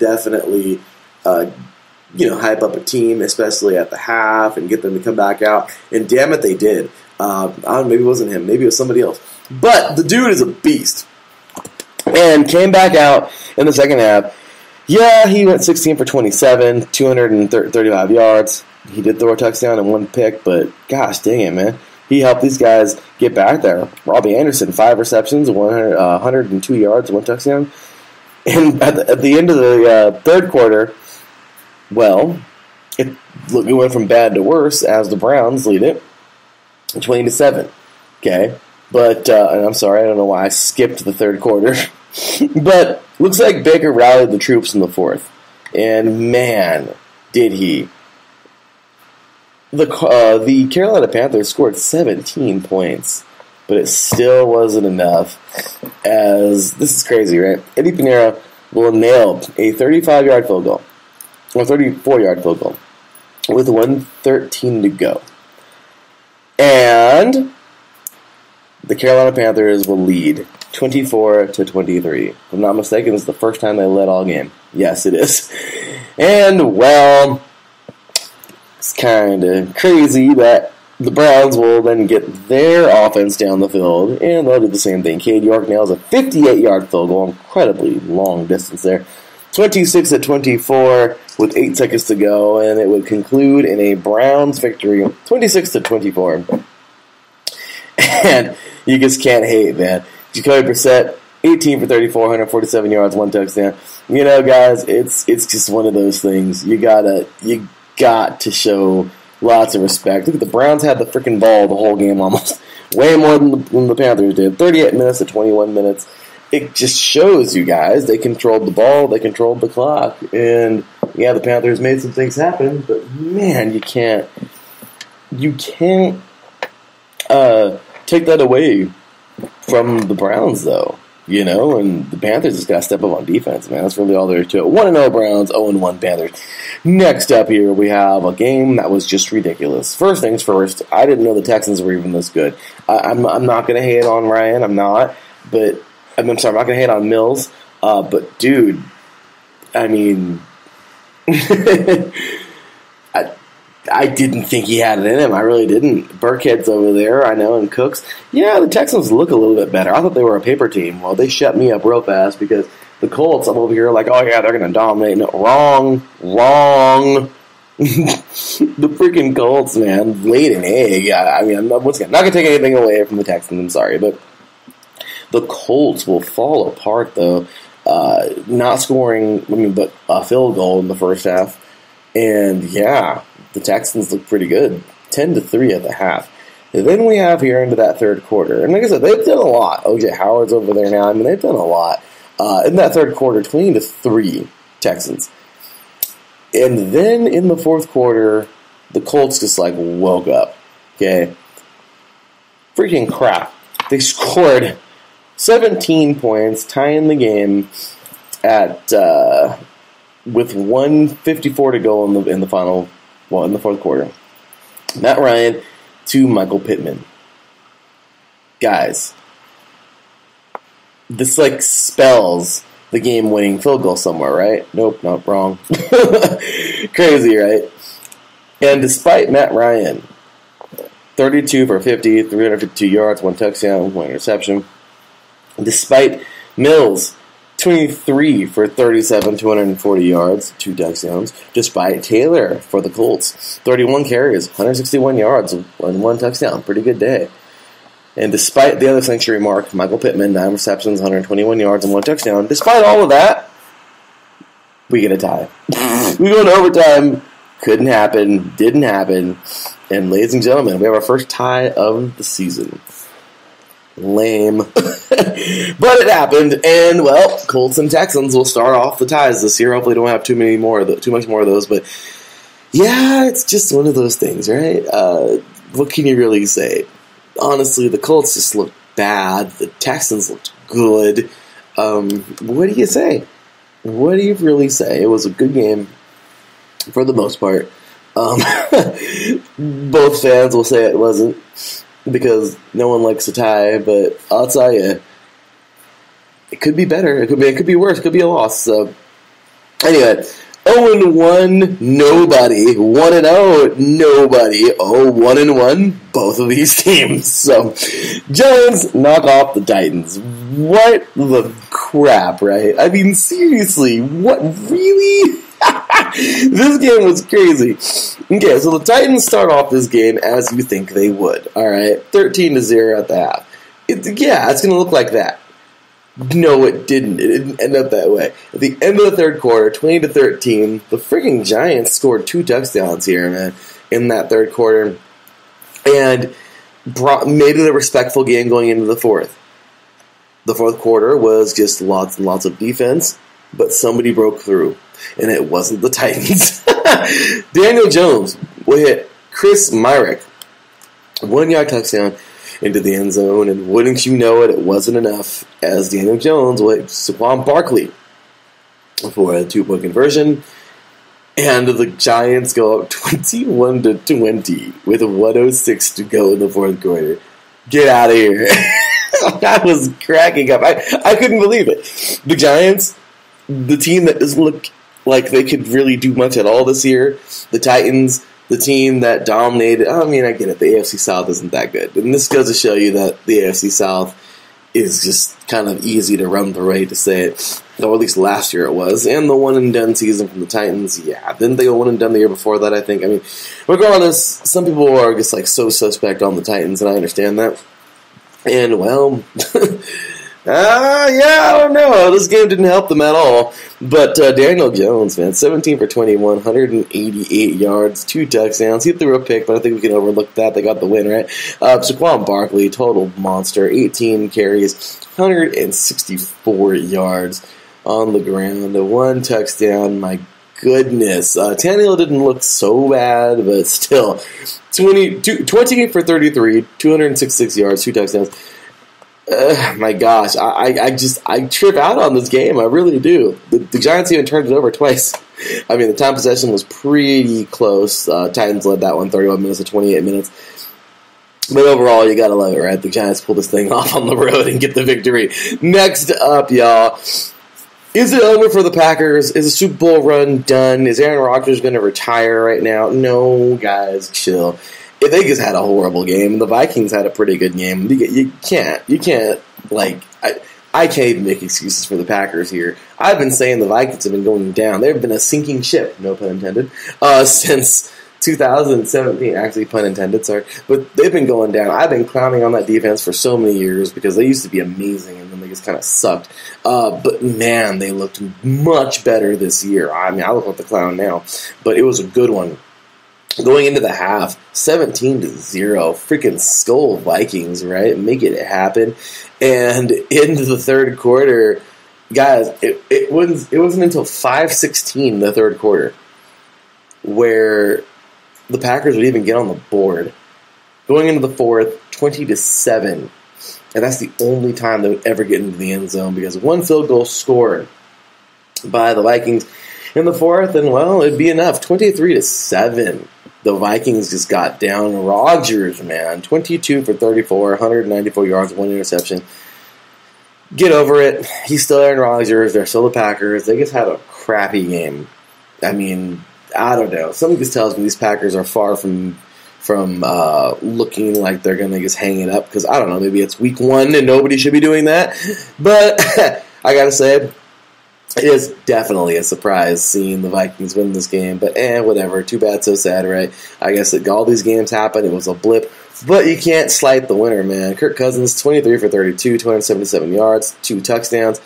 hype up a team, especially at the half, and get them to come back out. And damn it, they did. I don't know, maybe it wasn't him. Maybe it was somebody else. But the dude is a beast. And came back out in the second half. Yeah, he went 16 for 27, 235 yards. He did throw a touchdown and one pick, but gosh dang it, man. He helped these guys get back there. Robbie Anderson, 5 receptions, 102 yards, 1 touchdown. And at the end of the third quarter, well, it went from bad to worse as the Browns lead it, 20-7. Okay, but and I'm sorry, I don't know why I skipped the third quarter, but looks like Baker rallied the troops in the fourth, and man, did he! The Carolina Panthers scored 17 points, but it still wasn't enough. As this is crazy, right? Eddie Pinheiro will nail a 35-yard field goal, or 34-yard field goal, with 1:13 to go, and the Carolina Panthers will lead 24-23. If I'm not mistaken, this is the first time they led all game. Yes, it is. And well, it's kind of crazy that the Browns will then get their offense down the field, and they'll do the same thing. Cade York nails a 58-yard field goal, incredibly long distance there. 26-24 with 8 seconds to go, and it would conclude in a Browns victory, 26-24. And you just can't hate, man. Jacoby Brissett, 18 for 34, 147 yards, 1 touchdown. You know, guys, it's just one of those things. You got to show lots of respect. Look at the Browns had the freaking ball the whole game almost. Way more than the Panthers did. 38 minutes to 21 minutes. It just shows you guys they controlled the ball, they controlled the clock. And, yeah, the Panthers made some things happen, but, man, you can't take that away from the Browns, though. You know, and the Panthers just got to step up on defense, man. That's really all there is to it. 1-0 Browns, 0-1 Panthers. Next up here, we have a game that was just ridiculous. First things first, I didn't know the Texans were even this good. I'm not going to hate on Ryan. I'm not. But, I'm sorry, I'm not going to hate on Mills. But, dude, I mean, I didn't think he had it in him. I really didn't. Burkhead's over there, I know, and Cooks. Yeah, the Texans look a little bit better. I thought they were a paper team. Well, they shut me up real fast because the Colts, I'm over here like, oh, yeah, they're going to dominate. No, wrong. The freaking Colts, man, laid an egg. I mean, I'm not going to take anything away from the Texans. I'm sorry, but the Colts will fall apart, though. Not scoring, but a field goal in the first half. And, yeah, the Texans look pretty good. 10-3 at the half. And then we have here into that third quarter. And like I said, they've done a lot. O.J. Howard's over there now. I mean, they've done a lot. In that third quarter, 20-3 Texans. And then in the fourth quarter, the Colts just like woke up. Okay? Freaking crap. They scored 17 points, tying the game at with 1:54 to go in the final, well, in the fourth quarter. Matt Ryan to Michael Pittman. Guys, this like spells the game-winning field goal somewhere, right? Nope, not wrong. Crazy, right? And despite Matt Ryan, 32 for 50, 352 yards, 1 touchdown, 1 interception. Despite Mills, 23 for 37, 240 yards, 2 touchdowns. Despite Taylor for the Colts, 31 carries, 161 yards, and 1 touchdown. Pretty good day. And despite the other century mark, Michael Pittman, 9 receptions, 121 yards, and 1 touchdown. Despite all of that, we get a tie. We go into overtime. Couldn't happen. Didn't happen. And ladies and gentlemen, we have our first tie of the season. Lame. But it happened, and well, Colts and Texans will start off the ties this year. Hopefully don't have too much more of those, but yeah, it's just one of those things, right? What can you really say? Honestly, the Colts just looked bad. The Texans looked good. What do you say? What do you really say? It was a good game for the most part. Both fans will say it wasn't because no one likes a tie, but I'll tell you, it could be better. It could be worse. It could be a loss. So, anyway, 0-1, nobody. 1-0, nobody. 1-1, both of these teams. So, Giants knock off the Titans. What the crap, right? I mean, seriously, what, really? This game was crazy. Okay, so the Titans start off this game as you think they would. All right, 13-0 at the half. It's going to look like that. No, it didn't. It didn't end up that way. At the end of the third quarter, 20-13, the freaking Giants scored 2 touchdowns here, man, in that third quarter, and made it a respectful game going into the fourth. The fourth quarter was just lots and lots of defense, but somebody broke through, and it wasn't the Titans. Daniel Jones will hit Chris Myrick, 1-yard touchdown into the end zone, and wouldn't you know it, it wasn't enough, as Daniel Jones will hit Saquon Barkley for a 2-point conversion, and the Giants go up 21-20 with 1:06 to go in the fourth quarter. Get out of here. I was cracking up. I couldn't believe it. The Giants, the team that doesn't look like they could really do much at all this year. The Titans, the team that dominated. I mean, I get it. The AFC South isn't that good. And this goes to show you that the AFC South is just kind of easy to run through, right, to say it. Or at least last year it was. And the one-and-done season from the Titans, yeah. Didn't they go one-and-done the year before that, I think? I mean, regardless, some people are just like so suspect on the Titans, and I understand that. And, well, I don't know. This game didn't help them at all. But Daniel Jones, man, 17 for 21, 188 yards, 2 touchdowns. He threw a pick, but I think we can overlook that. They got the win, right? Saquon Barkley, total monster, 18 carries, 164 yards on the ground, 1 touchdown. My goodness. Tannehill didn't look so bad, but still, 20 for 33, 266 yards, 2 touchdowns. My gosh, I trip out on this game. I really do. The Giants even turned it over twice. I mean, the time possession was pretty close. Titans led that one 31 minutes to 28 minutes. But overall, you gotta love it, right? The Giants pull this thing off on the road and get the victory. Next up, y'all. Is it over for the Packers? Is the Super Bowl run done? Is Aaron Rodgers going to retire right now? No, guys, chill. They just had a horrible game. The Vikings had a pretty good game. You can't, like, I can't even make excuses for the Packers here. I've been saying the Vikings have been going down. They've been a sinking ship, no pun intended, since 2017, actually, pun intended, sorry. But they've been going down. I've been clowning on that defense for so many years because they used to be amazing and then they just kind of sucked. But man, they looked much better this year. I mean, I look like the clown now, but it was a good one. Going into the half, 17-0, freaking Skull Vikings, right? Making it happen. And into the third quarter, guys, it wasn't until 5:16 the third quarter where the Packers would even get on the board. Going into the fourth, 20-7. And that's the only time they would ever get into the end zone because one field goal scored by the Vikings in the fourth, and, well, it'd be enough. 23-7. The Vikings just got down. Rodgers, man, 22 for 34, 194 yards, 1 interception. Get over it. He's still Aaron Rodgers. They're still the Packers. They just had a crappy game. I mean, I don't know. Something just tells me these Packers are far from looking like they're going to just hang it up because, I don't know, maybe it's week 1 and nobody should be doing that. But I got to say, it is definitely a surprise seeing the Vikings win this game, but whatever. Too bad, so sad, right? I guess all these games happen. It was a blip, but you can't slight the winner, man. Kirk Cousins, 23 for 32, 277 yards, 2 touchdowns.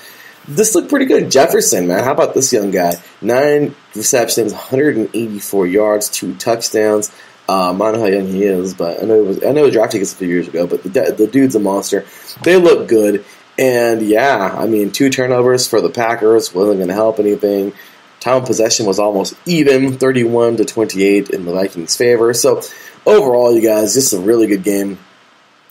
This looked pretty good. Jefferson, man, how about this young guy? 9 receptions, 184 yards, 2 touchdowns. I don't know how young he is, but I know it was draft tickets a few years ago, but the dude's a monster. They look good. And, yeah, I mean, 2 turnovers for the Packers wasn't going to help anything. Time of possession was almost even, 31-28 in the Vikings' favor. So, overall, you guys, just a really good game.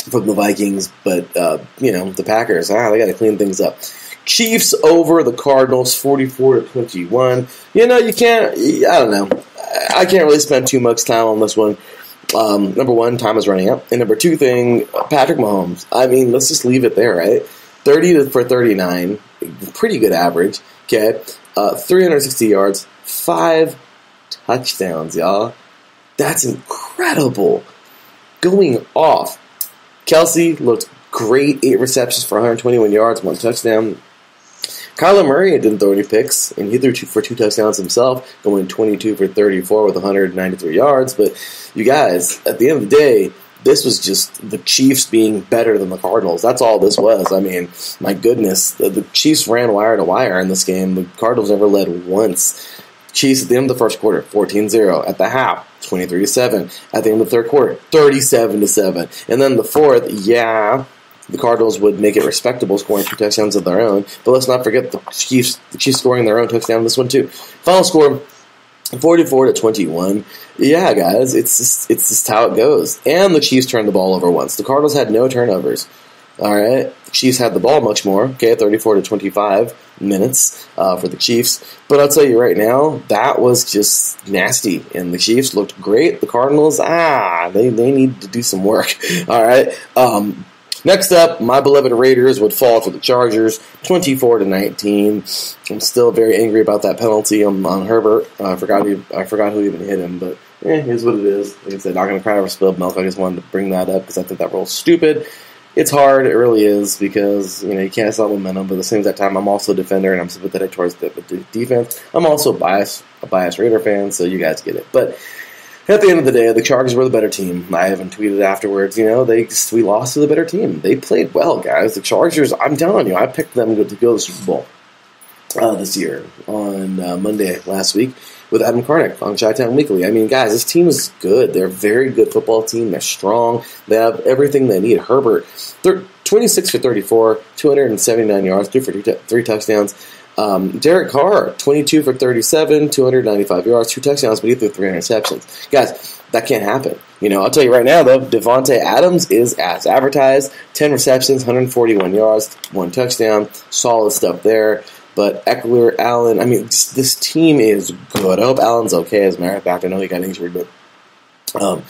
from the Vikings, but the Packers, they got to clean things up. Chiefs over the Cardinals, 44-21. You can't. I don't know. I can't really spend too much time on this one. Number one, time is running out, and number two thing, Patrick Mahomes. I mean, let's just leave it there, right? 30 for 39, pretty good average. Okay, 360 yards, 5 touchdowns, y'all. That's incredible. Going off. Kelsey looked great, 8 receptions for 121 yards, 1 touchdown. Kyler Murray didn't throw any picks, and he threw 2 touchdowns himself, going 22 for 34 with 193 yards. But you guys, at the end of the day, this was just the Chiefs being better than the Cardinals. That's all this was. I mean, my goodness, the Chiefs ran wire to wire in this game. The Cardinals never led once. Chiefs at the end of the first quarter, 14-0. At the half, 23-7. At the end of the third quarter, 37-7. And then the fourth, the Cardinals would make it respectable, scoring 2 touchdowns of their own. But let's not forget the Chiefs scoring their own touchdown in this one too. Final score, 44-21. Yeah, guys, it's just how it goes. And the Chiefs turned the ball over once. The Cardinals had no turnovers. All right, the Chiefs had the ball much more. Okay, 34-25 minutes for the Chiefs. But I'll tell you right now, that was just nasty. And the Chiefs looked great. The Cardinals, they need to do some work. All right. Next up, my beloved Raiders would fall to the Chargers, 24-19. I'm still very angry about that penalty on Herbert. I forgot who even hit him, but here's what it is. Like I said, not going to cry over spilled milk. I just wanted to bring that up because I think that rule's stupid. It's hard, it really is, because you can't stop momentum. But at the same time, I'm also a defender, and I'm sympathetic towards the defense. I'm also a biased Raider fan, so you guys get it. But at the end of the day, the Chargers were the better team. I haven't tweeted afterwards. We lost to the better team. They played well, guys. The Chargers, I'm telling you, I picked them to go to the Super Bowl this year on Monday last week with Adam Karnick on Chi-Town Weekly. I mean, guys, this team is good. They're a very good football team. They're strong. They have everything they need. Herbert, 26 for 34, 279 yards, 3 touchdowns. Derek Carr, 22 for 37, 295 yards, 2 touchdowns, but he threw 3 interceptions. Guys, that can't happen. I'll tell you right now, though, Devontae Adams is as advertised. 10 receptions, 141 yards, 1 touchdown. Solid stuff there. But Eckler, Allen, I mean, this team is good. I hope Allen's okay. As a matter of fact, I know he got injured, but hope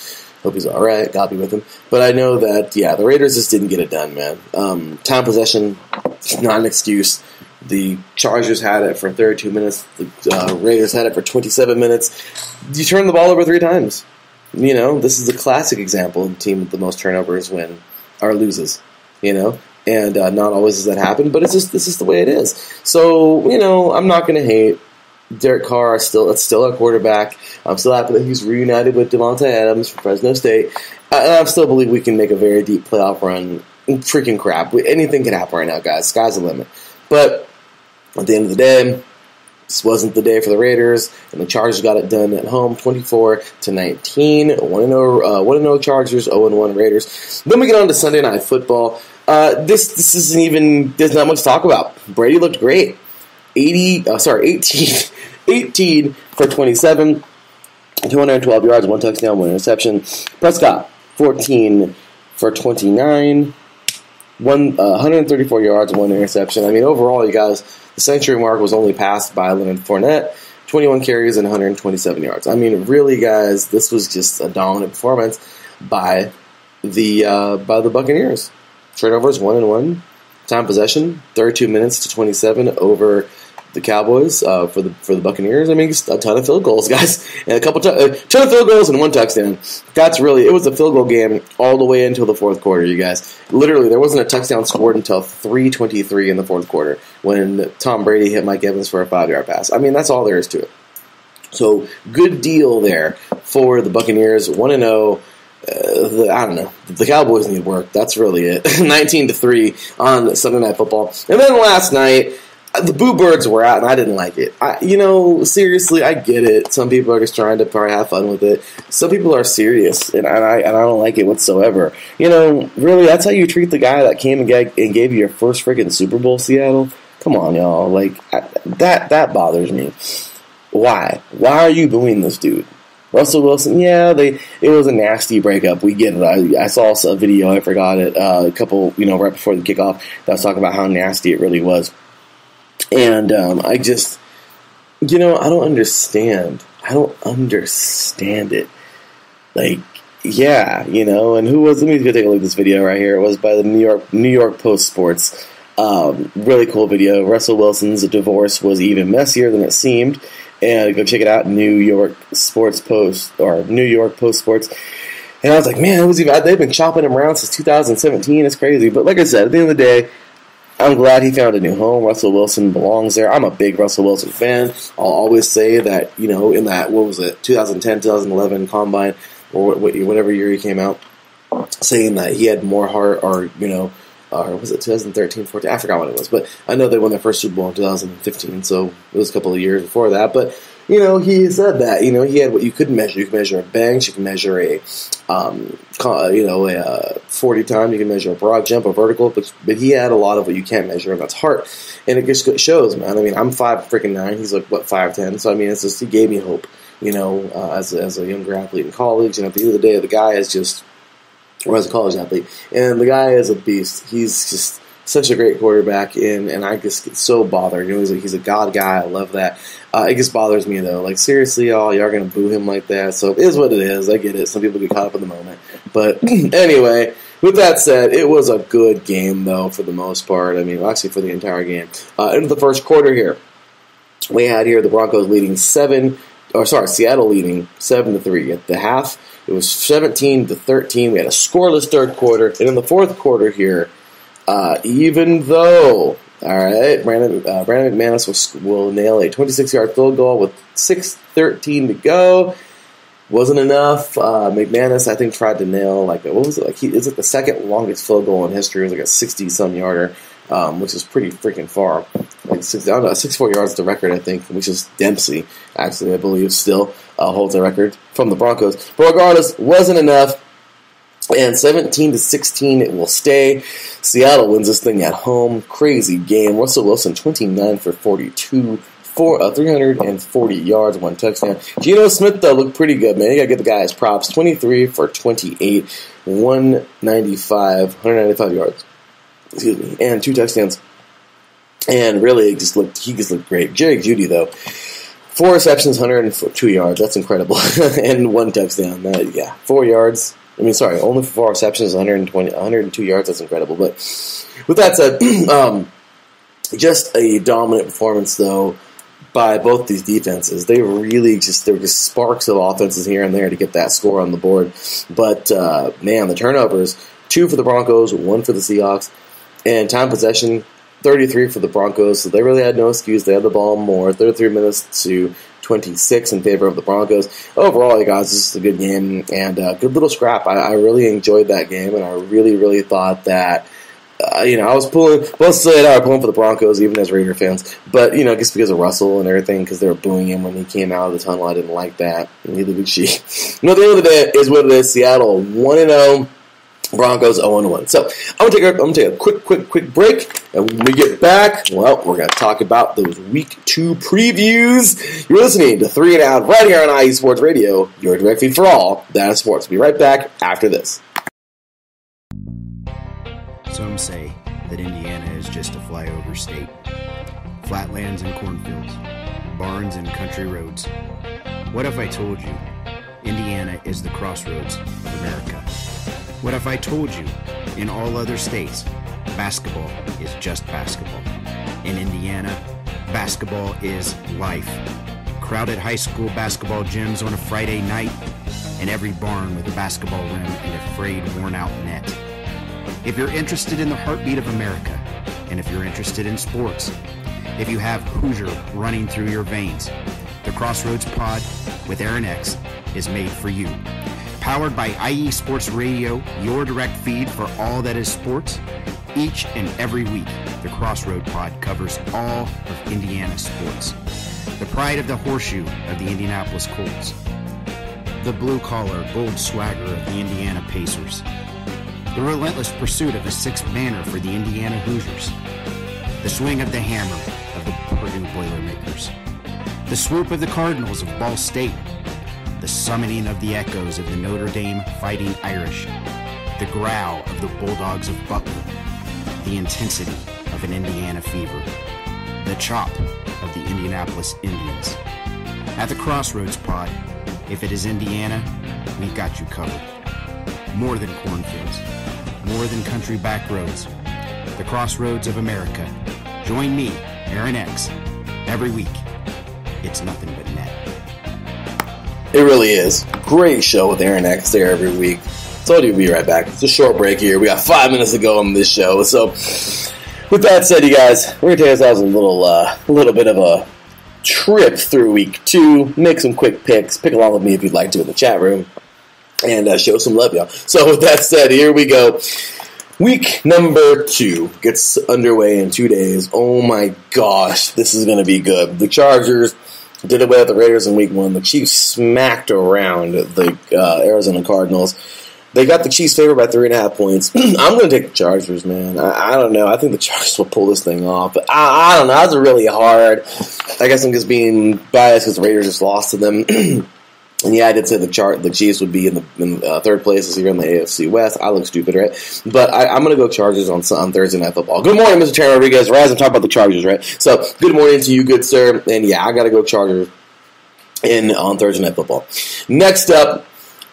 he's all right. God be with him. But I know that, the Raiders just didn't get it done, man. Time possession, not an excuse. The Chargers had it for 32 minutes. The Raiders had it for 27 minutes. You turn the ball over 3 times. This is a classic example of a team with the most turnovers loses. And not always does that happen, but this is the way it is. So, I'm not going to hate. Derek Carr, that's still our quarterback. I'm still happy that he's reunited with Devontae Adams from Fresno State. And I still believe we can make a very deep playoff run. Freaking crap. Anything can happen right now, guys. Sky's the limit. But at the end of the day, this wasn't the day for the Raiders, and the Chargers got it done at home, 24-19. 1-0 Chargers, 0-1 Raiders. Then we get on to Sunday Night Football. This isn't even. There's not much to talk about. Brady looked great. 18 for 27, 212 yards, 1 touchdown, 1 interception. Prescott, 14 for 29. 134 yards, 1 interception. I mean, overall, you guys, the century mark was only passed by Leonard Fournette, 21 carries and 127 yards. I mean, really, guys, this was just a dominant performance by the Buccaneers. Turnovers 1-1, time possession 32 minutes to 27 over the Cowboys for the Buccaneers. I mean, just a ton of field goals, guys, and a ton of field goals and 1 touchdown. It was a field goal game all the way until the fourth quarter, you guys. Literally, there wasn't a touchdown scored until 3:23 in the fourth quarter when Tom Brady hit Mike Evans for a 5-yard pass. I mean, that's all there is to it. So, good deal there for the Buccaneers, 1-0. I don't know. The Cowboys need work. That's really it. 19-3 on Sunday Night Football. And then last night, the Boo Birds were out, and I didn't like it. Seriously, I get it. Some people are just trying to probably have fun with it. Some people are serious, and I don't like it whatsoever. Really, that's how you treat the guy that came and gave you your first freaking Super Bowl, Seattle? Come on, y'all. Like, that bothers me. Why? Why are you booing this dude? Russell Wilson, yeah, it was a nasty breakup. We get it. I saw a video, I forgot it, a couple, right before the kickoff, that was talking about how nasty it really was. And I just, I don't understand. I don't understand it. Like, yeah, and who was? Let me go take a look at this video right here. It was by the New York Post Sports. Really cool video. Russell Wilson's divorce was even messier than it seemed. And go check it out, New York Post Sports. And I was like, man, they've been chopping him around since 2017. It's crazy. But like I said, at the end of the day, I'm glad he found a new home. Russell Wilson belongs there. I'm a big Russell Wilson fan. I'll always say that, in that, 2010, 2011 Combine, or whatever year he came out, saying that he had more heart, or was it 2013, 14? I forgot what it was. But I know they won their first Super Bowl in 2015, so it was a couple of years before that. But, he said that, he had what you could measure. You can measure a bench, you can measure a 40 time, you can measure a broad jump, a vertical, but he had a lot of what you can't measure, and that's heart. And it just shows, man. I mean, I'm 5'9", he's like, 5'10", so I mean, it's just, he gave me hope, as a younger athlete in college, and at the end of the day, the guy is just, or as a college athlete, and the guy is a beast. He's just such a great quarterback, and I just get so bothered. He's a God guy. I love that. It just bothers me, though. Like, seriously, y'all are going to boo him like that? So it is what it is. I get it. Some people get caught up in the moment. But anyway, with that said, it was a good game, though, for the most part. I mean, actually, for the entire game. Into the first quarter here, we had here the Broncos leading Seattle leading 7-3 at the half. It was 17-13. We had a scoreless third quarter. And in the fourth quarter here, even though, all right, Brandon McManus will nail a 26-yard field goal with 6:13 to go. Wasn't enough. McManus, I think, tried to nail, is it the second longest field goal in history? It was like a 60-some yarder, which is pretty freaking far. Like 64 yards is the record, I think, which is Dempsey, actually, I believe, still holds the record from the Broncos. But regardless, wasn't enough. And 17-16, it will stay. Seattle wins this thing at home. Crazy game. Russell Wilson, 29 for 42, 340 yards, 1 touchdown. Geno Smith, though, looked pretty good, man. You got to give the guy his props. 23 for 28, 195 yards. Excuse me, and 2 touchdowns. And really, he just looked great. Jerry Jeudy, though, 4 receptions, 102 yards. That's incredible. And 1 touchdown. 4 yards. Only for 4 receptions, 102 yards. That's incredible. But with that said, just a dominant performance, though, by both these defenses. There were just sparks of offenses here and there to get that score on the board. But, man, the turnovers, 2 for the Broncos, 1 for the Seahawks. And time possession, 33 for the Broncos. So they really had no excuse. They had the ball more, 33 minutes to 26 in favor of the Broncos. Overall, you guys, this is a good game and a good little scrap. I really enjoyed that game, and I really, really thought that, I was pulling for the Broncos, even as Raider fans, but, just because of Russell and everything, because they were booing him when he came out of the tunnel. I didn't like that. Neither did she. At the end of the day, is what it is. Seattle 1-0. Broncos 0-1. So I'm gonna take a quick break, and when we get back, well, we're gonna talk about those Week 2 previews. You're listening to 3 and Out right here on IE Sports Radio, your direct feed for all that is sports. We'll be right back after this. Some say that Indiana is just a flyover state. Flatlands and cornfields, barns and country roads. What if I told you Indiana is the crossroads of America? What if I told you, in all other states, basketball is just basketball? In Indiana, basketball is life. Crowded high school basketball gyms on a Friday night, and every barn with a basketball rim and a frayed, worn-out net. If you're interested in the heartbeat of America, and if you're interested in sports, if you have Hoosier running through your veins, the Crossroads Pod with Aaron X is made for you. Powered by IE Sports Radio, your direct feed for all that is sports. Each and every week, the Crossroad Pod covers all of Indiana sports. The pride of the horseshoe of the Indianapolis Colts. The blue-collar, bold swagger of the Indiana Pacers. The relentless pursuit of the sixth banner for the Indiana Hoosiers. The swing of the hammer of the Purdue Boilermakers. The swoop of the Cardinals of Ball State. the summoning of the echoes of the Notre Dame Fighting Irish, the growl of the Bulldogs of Butler, the intensity of an Indiana fever, the chop of the Indianapolis Indians. At the Crossroads Pod, if it is Indiana, we've got you covered. More than cornfields, more than country back roads, the crossroads of America. Join me, Aaron X, every week. It's nothing but net. It really is. Great show with Aaron X there every week. Told you we'd be right back. It's a short break here. We got 5 minutes to go on this show. So, with that said, you guys, we're going to take ourselves a little bit of a trip through week 2. Make some quick picks. Pick along with me if you'd like to in the chat room. And show some love, y'all. So, with that said, here we go. Week number 2 gets underway in 2 days. Oh my gosh, this is going to be good. The Chargers did away with the Raiders in week 1. The Chiefs smacked around the Arizona Cardinals. They got the Chiefs favored by 3.5 points. I'm going to take the Chargers, man. I don't know. I think the Chargers will pull this thing off. But I don't know. That's really hard. I guess I'm just being biased because the Raiders just lost to them. And yeah, I did say the Chiefs would be in the third place this year in the AFC West. I look stupid, right? But I'm going to go Chargers on Thursday Night Football. Good morning, Mr. Terry Rodriguez. Rise and talk about the Chargers, right? So, good morning to you, good sir. And yeah, I got to go Chargers on Thursday Night Football. Next up,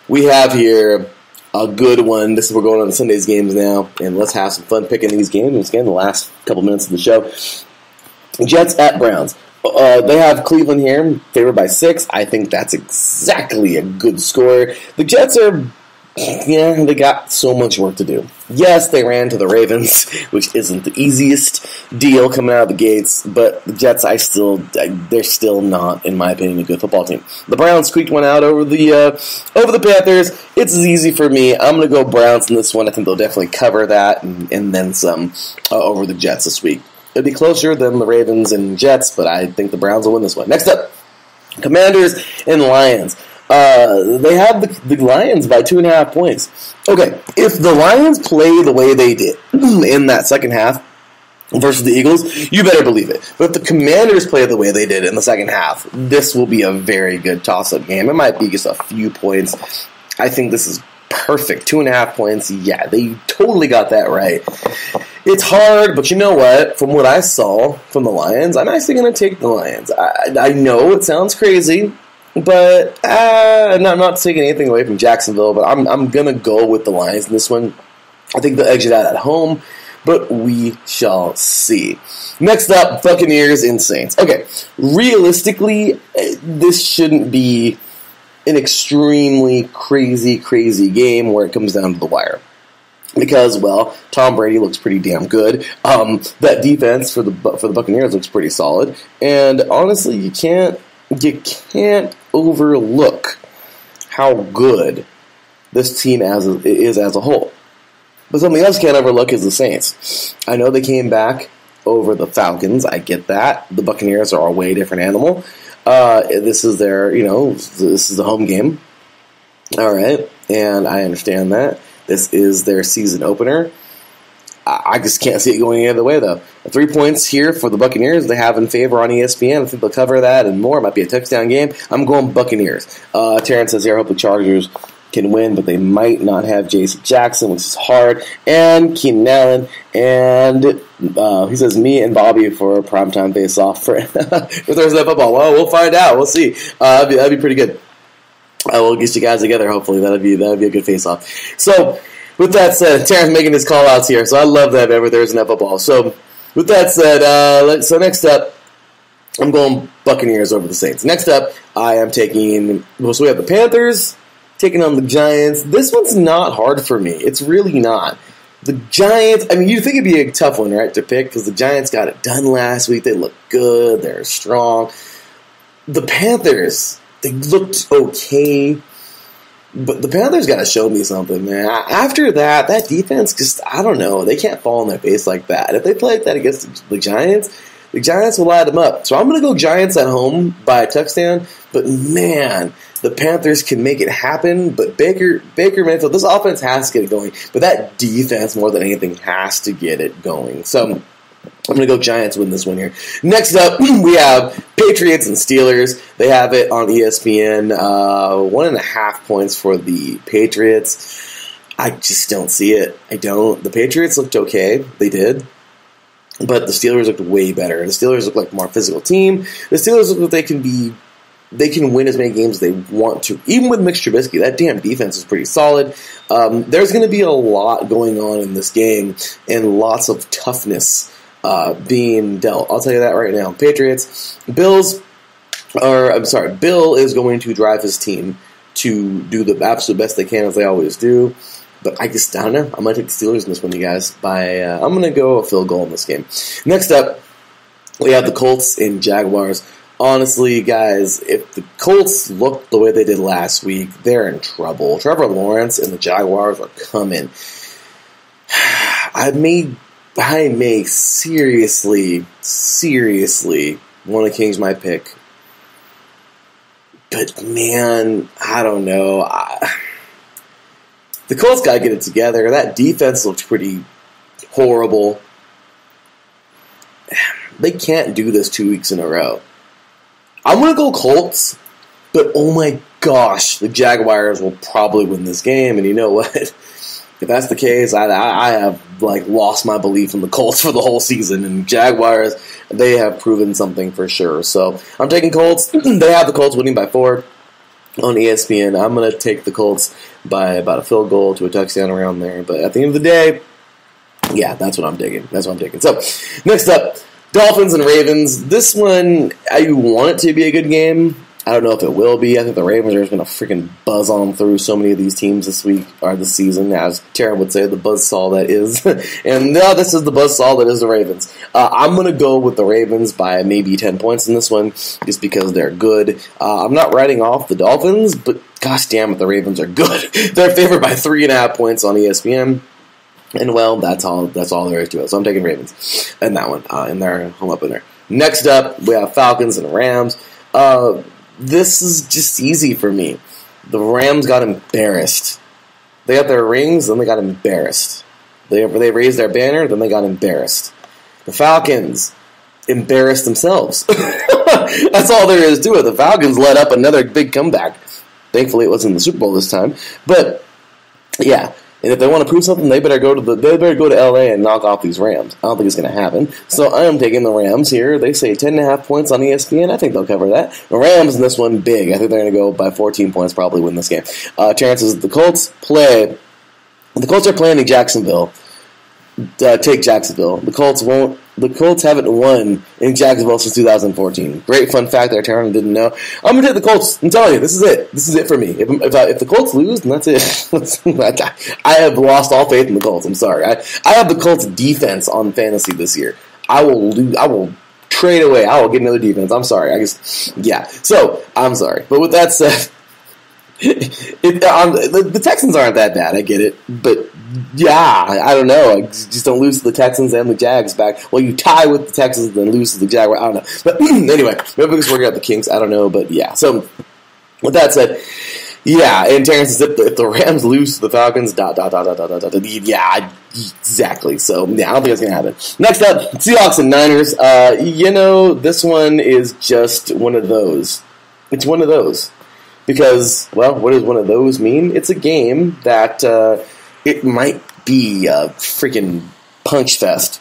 we have here a good one. We're going on to Sunday's games now, and let's have some fun picking these games. Once again, the last couple minutes of the show. Jets at Browns. They have Cleveland here, favored by 6. I think that's exactly a good score. The Jets they got so much work to do. Yes, they ran to the Ravens, which isn't the easiest deal coming out of the gates, but the Jets, they're still not, in my opinion, a good football team. The Browns squeaked one out over the Panthers. It's easy for me. I'm going to go Browns in this one. I think they'll definitely cover that and then some over the Jets this week. It'll be closer than the Ravens and Jets, but I think the Browns will win this one. Next up, Commanders and Lions. They have the Lions by 2.5 points. Okay, if the Lions play the way they did in that second half versus the Eagles, you better believe it. But if the Commanders play the way they did in the second half, this will be a very good toss-up game. It might be just a few points. I think this is perfect. 2.5 points. Yeah, they totally got that right. It's hard, but you know what? From what I saw from the Lions, I'm actually going to take the Lions. I know it sounds crazy, but I'm not taking anything away from Jacksonville, but I'm going to go with the Lions in this one. I think they'll exit out at home, but we shall see. Next up, Buccaneers and Saints. Okay, realistically, this shouldn't be an extremely crazy game where it comes down to the wire. Because, well, Tom Brady looks pretty damn good. That defense for the Buccaneers looks pretty solid. And honestly, you can't overlook how good this team is as a whole. But something else you can't overlook is the Saints. I know they came back over the Falcons. I get that. The Buccaneers are a way different animal. This is this is the home game. All right, and I understand that. This is their season opener. I just can't see it going any other way, though. 3 points here for the Buccaneers. They have in favor on ESPN. I think they'll cover that and more. It might be a touchdown game. I'm going Buccaneers. Terrence says here, I hope the Chargers can win, but they might not have J.C. Jackson, which is hard, and Keenan Allen. And he says, me and Bobby for a primetime face-off for Thursday Night Football. Well, we'll find out. We'll see. That'd be pretty good. We'll get you guys together, hopefully. That'd be a good face-off. So, with that said, Terrence making his call-outs here, so I love that every Thursday Night Football. So, with that said, so next up, I'm going Buccaneers over the Saints. Next up, I am taking, so we have the Panthers taking on the Giants. This one's not hard for me. It's really not. The Giants, I mean, you'd think it'd be a tough one, right, to pick, because the Giants got it done last week. They look good. They're strong. The Panthers, they looked okay, but the Panthers got to show me something, man. After that defense just, I don't know, they can't fall on their face like that. If they play like that against the Giants will light them up. So I'm going to go Giants at home by a touchdown, but man, the Panthers can make it happen, but Baker Mayfield, this offense has to get it going, but that defense more than anything has to get it going. So I'm going to go Giants win this one here. Next up, we have Patriots and Steelers. They have it on ESPN. 1.5 points for the Patriots. I just don't see it. I don't. The Patriots looked okay. They did. But the Steelers looked way better. The Steelers look like a more physical team. The Steelers look like they can win as many games as they want to. Even with Mitch Trubisky, that damn defense is pretty solid. There's going to be a lot going on in this game and lots of toughness being dealt. I'll tell you that right now. Patriots, Bill is going to drive his team to do the absolute best they can, as they always do. But I don't know. I'm going to take the Steelers in this one, you guys. I'm going to go a field goal in this game. Next up, we have the Colts and Jaguars. Honestly, guys, if the Colts look the way they did last week, they're in trouble. Trevor Lawrence and the Jaguars are coming. I may seriously want to change my pick. But, man, I don't know. The Colts got to get it together. That defense looked pretty horrible. They can't do this 2 weeks in a row. I'm going to go Colts, but oh my gosh, the Jaguars will probably win this game. And you know what? If that's the case, I have lost my belief in the Colts for the whole season. And Jaguars, they have proven something for sure. So I'm taking Colts. They have the Colts winning by 4 on ESPN. I'm going to take the Colts by about a field goal to a touchdown around there. But at the end of the day, yeah, that's what I'm taking. So next up, Dolphins and Ravens. This one, I want it to be a good game. I don't know if it will be. I think the Ravens are just going to freaking buzz on through so many of these teams this week, or this season, as Tara would say, the buzzsaw that is. And now this is the buzzsaw that is the Ravens. I'm going to go with the Ravens by maybe 10 points in this one, just because they're good. I'm not writing off the Dolphins, but gosh damn it, the Ravens are good. They're favored by 3.5 points on ESPN. And, well, that's all there is to it. So I'm taking Ravens in that one, in their home opener. Next up, we have Falcons and Rams. This is just easy for me. The Rams got embarrassed. They got their rings, then they got embarrassed. They raised their banner, then they got embarrassed. The Falcons embarrassed themselves. That's all there is to it. The Falcons let up another big comeback. Thankfully, it wasn't the Super Bowl this time. But, yeah. And if they want to prove something, they better go to LA and knock off these Rams. I don't think it's going to happen. So I am taking the Rams here. They say 10.5 points on ESPN. I think they'll cover that. The Rams in this one, big. I think they're going to go by 14 points, probably win this game. Chances the Colts play. The Colts are playing in Jacksonville. Take Jacksonville. The Colts haven't won in Jacksonville since 2014. Great fun fact that Taron didn't know. I'm going to take the Colts. I'm telling you, this is it. This is it for me. If the Colts lose, then that's it. I have lost all faith in the Colts. I'm sorry. I have the Colts defense on fantasy this year. I will trade away. I will get another defense. I'm sorry. So, I'm sorry. But with that said, the Texans aren't that bad. I get it. But, yeah, I don't know. I just don't lose to the Texans and the Jags back. Well, you tie with the Texans and then lose to the Jaguars. I don't know. But anyway, maybe we can work out the kinks. I don't know. But, yeah. So, with that said, yeah, and Terrence says if the Rams lose to the Falcons, yeah, exactly. So, yeah, I don't think it's going to happen. Next up, Seahawks and Niners. This one is just one of those. It's one of those. Because, well, what does one of those mean? It's a game that it might be a freaking punch fest.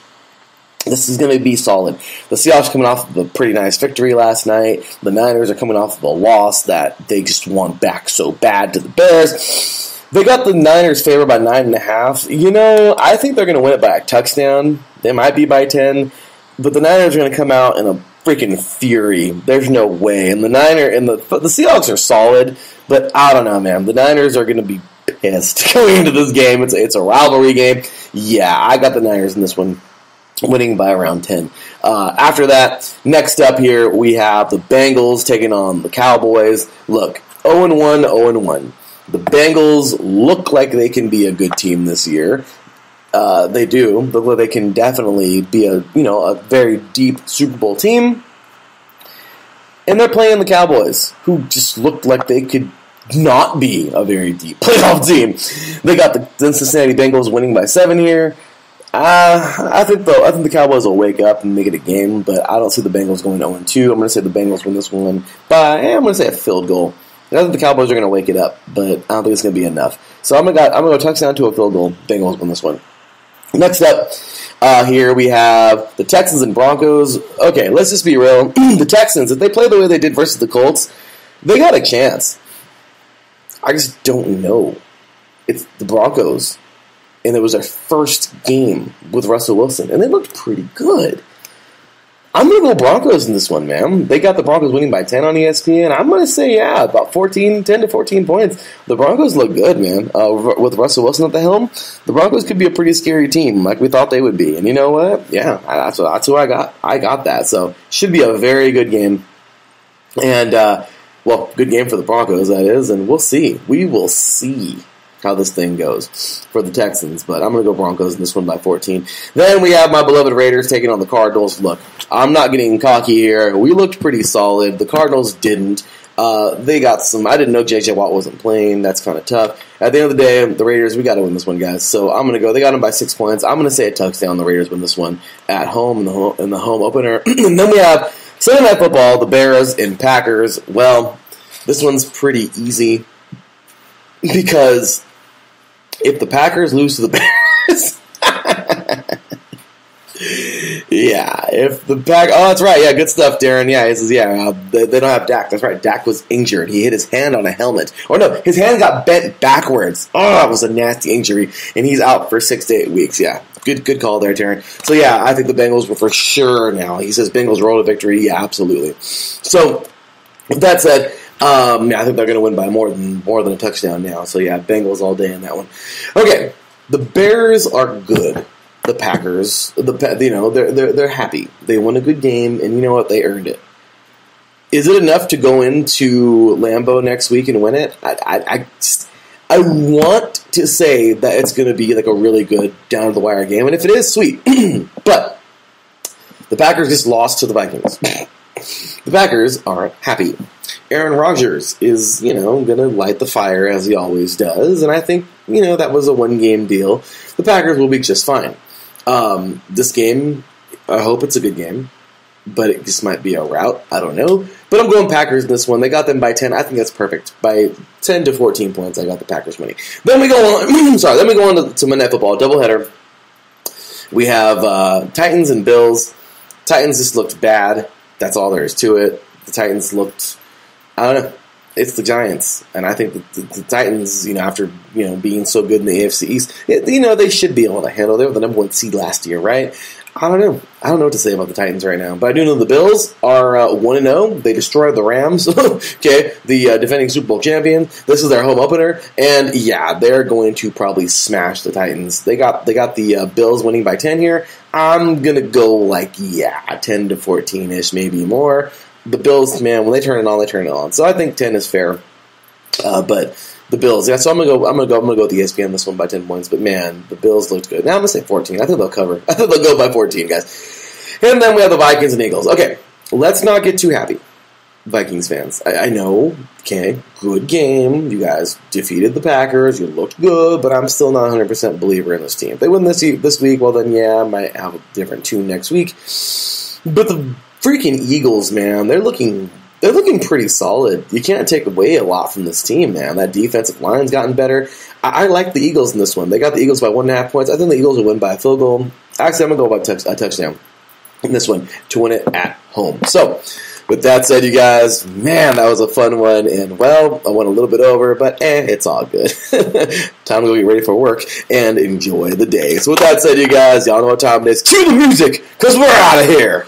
This is going to be solid. The Seahawks coming off of a pretty nice victory last night. The Niners are coming off of a loss that they just want back so bad to the Bears. They got the Niners favored by 9.5. I think they're going to win it by a touchdown. They might be by 10. But the Niners are going to come out in a freaking fury. There's no way. And the Seahawks are solid, but I don't know, man. The Niners are going to be pissed going into this game. It's a rivalry game. Yeah, I got the Niners in this one, winning by around 10. After that, next up here, we have the Bengals taking on the Cowboys. Look, 0-1, 0-1. The Bengals look like they can be a good team this year. They do. Look like they can definitely be a very deep Super Bowl team. And they're playing the Cowboys, who just looked like they could not be a very deep playoff team. They got the Cincinnati Bengals winning by 7 here. I think the Cowboys will wake up and make it a game, but I don't see the Bengals going 0-2. I'm going to say the Bengals win this one by, I'm going to say a field goal. I think the Cowboys are going to wake it up, but I don't think it's going to be enough. So I'm going to go touchdown to a field goal. Bengals win this one. Next up, here we have the Texans and Broncos. Okay, let's just be real. The Texans, if they play the way they did versus the Colts, they got a chance. I just don't know. It's the Broncos, and it was their first game with Russell Wilson, and they looked pretty good. I'm going to go Broncos in this one, man. They got the Broncos winning by 10 on ESPN. I'm going to say, about 10 to 14 points. The Broncos look good, man. With Russell Wilson at the helm, the Broncos could be a pretty scary team, like we thought they would be. And you know what? Yeah, that's who I got. I got that. So, should be a very good game. And, good game for the Broncos, that is. And we'll see. We will see how this thing goes for the Texans, but I'm going to go Broncos in this one by 14. Then we have my beloved Raiders taking on the Cardinals. Look, I'm not getting cocky here. We looked pretty solid. The Cardinals didn't. They got some. I didn't know J.J. Watt wasn't playing. That's kind of tough. At the end of the day, the Raiders, we got to win this one, guys. So I'm going to go. They got them by 6 points. I'm going to say a touchdown. The Raiders win this one at home in the home opener. And then we have Sunday Night Football, the Bears and Packers. Well, this one's pretty easy because if the Packers lose to the Bears, if the that's right, good stuff, Darren. Yeah, he says, they don't have Dak. That's right, Dak was injured. He hit his hand on a helmet. Or no, his hand got bent backwards. Oh, it was a nasty injury, and he's out for 6 to 8 weeks. Yeah, good call there, Darren. So I think the Bengals were for sure now. He says Bengals roll to victory. Yeah, absolutely. So with that said, I think they're going to win by more than a touchdown now. So Bengals all day in that one. Okay, the Bears are good. The Packers, they're happy. They won a good game, and you know what? They earned it. Is it enough to go into Lambeau next week and win it? I want to say that it's going to be like a really good down to the wire game, and if it is, sweet. But the Packers just lost to the Vikings. The Packers are happy. Aaron Rodgers is, going to light the fire as he always does, and I think, that was a one-game deal. The Packers will be just fine. This game, I hope it's a good game, but it just might be a rout. I don't know. But I'm going Packers in this one. They got them by 10. I think that's perfect. By 10 to 14 points, I got the Packers winning. Then we go on. Then we go on to Monday Night Football, doubleheader. We have Titans and Bills. Titans just looked bad. That's all there is to it. The Titans looked, I don't know. It's the Giants, and I think the Titans, after being so good in the AFC East, they should be able to handle. They were the number 1 seed last year, right? I don't know. I don't know what to say about the Titans right now, but I do know the Bills are 1-0. They destroyed the Rams. Okay, the defending Super Bowl champions. This is their home opener, and they're going to probably smash the Titans. They got the Bills winning by 10 here. I'm gonna go 10 to 14ish, maybe more. The Bills, man, when they turn it on, they turn it on. So I think 10 is fair. But the Bills, so I'm gonna go with the ESPN this one by 10 points. But man, the Bills looked good. Now I'm gonna say 14. I think they'll cover. I think they'll go by 14, guys. And then we have the Vikings and Eagles. Okay, let's not get too happy, Vikings fans. I know. Okay, good game. You guys defeated the Packers. You looked good, but I'm still not 100% believer in this team. If they win this week, well then I might have a different tune next week. But the freaking Eagles, man, they're looking pretty solid. You can't take away a lot from this team, man. That defensive line's gotten better. I like the Eagles in this one. They got the Eagles by 1.5 points. I think the Eagles will win by a field goal. Actually, I'm going to go by a touchdown in this one to win it at home. So, with that said, you guys, man, that was a fun one. And, I went a little bit over, but it's all good. Time to go get ready for work and enjoy the day. So, with that said, you guys, y'all know what time it is. Cue the music, because we're out of here.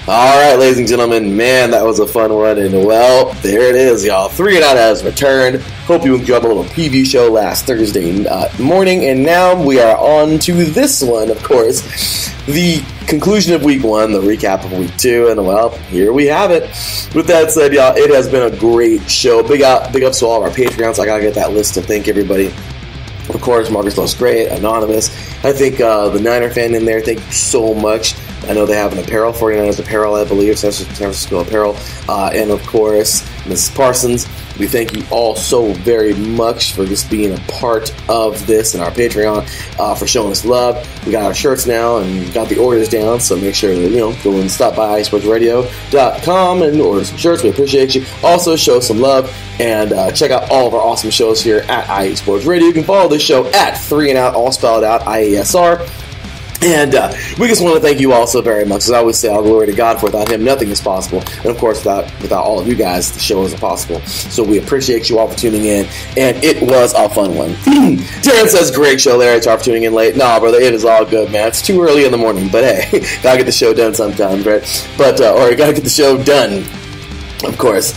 All right, ladies and gentlemen, man, that was a fun one, and there it is, y'all. 3 and Out has returned. Hope you enjoyed my little preview show last Thursday morning, and now we are on to this one, of course, the conclusion of Week 1, the recap of Week 2, and here we have it. With that said, y'all, it has been a great show. Big ups to all of our Patreons. I gotta get that list to thank everybody. Of course, Marcus Lowe's great, Anonymous. I think the Niner fan in there, thank you so much. I know they have an apparel, 49ers apparel, I believe, San Francisco apparel. And, of course, Mrs. Parsons. We thank you all so very much for just being a part of this and our Patreon, for showing us love. We got our shirts now and got the orders down, so make sure that, go and stop by iSportsRadio.com and order some shirts. We appreciate you. Also, show some love and check out all of our awesome shows here at IE Sports Radio. You can follow this show at 3 and Out, all spelled out, IESR. And we just want to thank you all so very much. As I always say, all glory to God, for without Him, nothing is possible. And of course, without all of you guys, the show isn't possible. So we appreciate you all for tuning in. And it was a fun one. Darren says, great show, Larry. Sorry for tuning in late. Nah, brother, it is all good, man. It's too early in the morning. But hey, gotta get the show done sometimes, right? But, or you gotta get the show done, of course.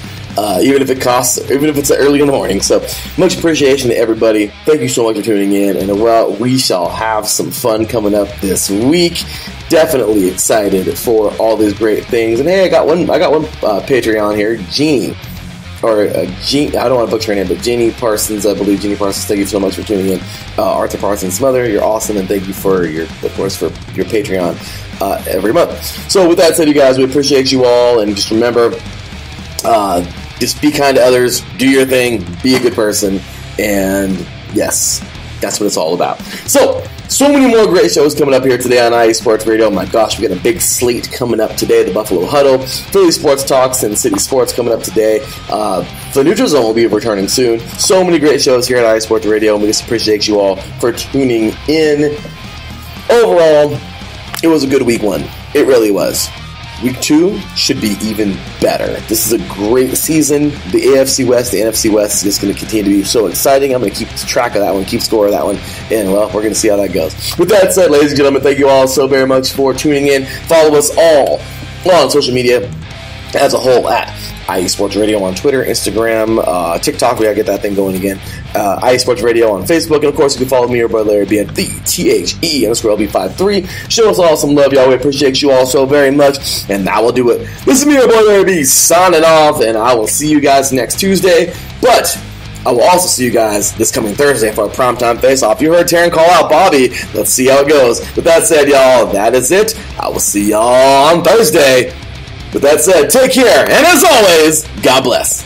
Even if it's early in the morning. So much appreciation to everybody. Thank you so much for tuning in. And well, we shall have some fun coming up this week. Definitely excited for all these great things. And hey, I got one Patreon here, Jeannie. I don't want to butcher her name, but Jeannie Parsons, I believe. Jeannie Parsons, thank you so much for tuning in. Arthur Parsons' mother, you're awesome, and thank you for your Patreon every month. So with that said, you guys, we appreciate you all, and just remember, just be kind to others, do your thing, be a good person, and yes, that's what it's all about. So many more great shows coming up here today on IE Sports Radio. Oh my gosh, we got a big slate coming up today. The Buffalo Huddle, Philly Sports Talks, and City Sports coming up today. The Neutral Zone will be returning soon. So many great shows here at IE Sports Radio, and we just appreciate you all for tuning in. Overall, it was a good week one. It really was. Week 2 should be even better. This is a great season. The AFC West, the NFC West is just going to continue to be so exciting. I'm going to keep track of that one, keep score of that one, and, well, we're going to see how that goes. With that said, ladies and gentlemen, thank you all so very much for tuning in. Follow us all on social media as a whole at IE Sports Radio on Twitter, Instagram, TikTok. We got to get that thing going again. IE Sports Radio on Facebook. And, of course, you can follow me, your brother Larry B, at the THE_LB53. Show us all some love, y'all. We appreciate you all so very much. And that will do it. This is me, your boy Larry B, signing off. And I will see you guys next Tuesday. But I will also see you guys this coming Thursday for a primetime face-off. You heard Taryn call out Bobby. Let's see how it goes. With that said, y'all, that is it. I will see y'all on Thursday. With that said, take care, and as always, God bless.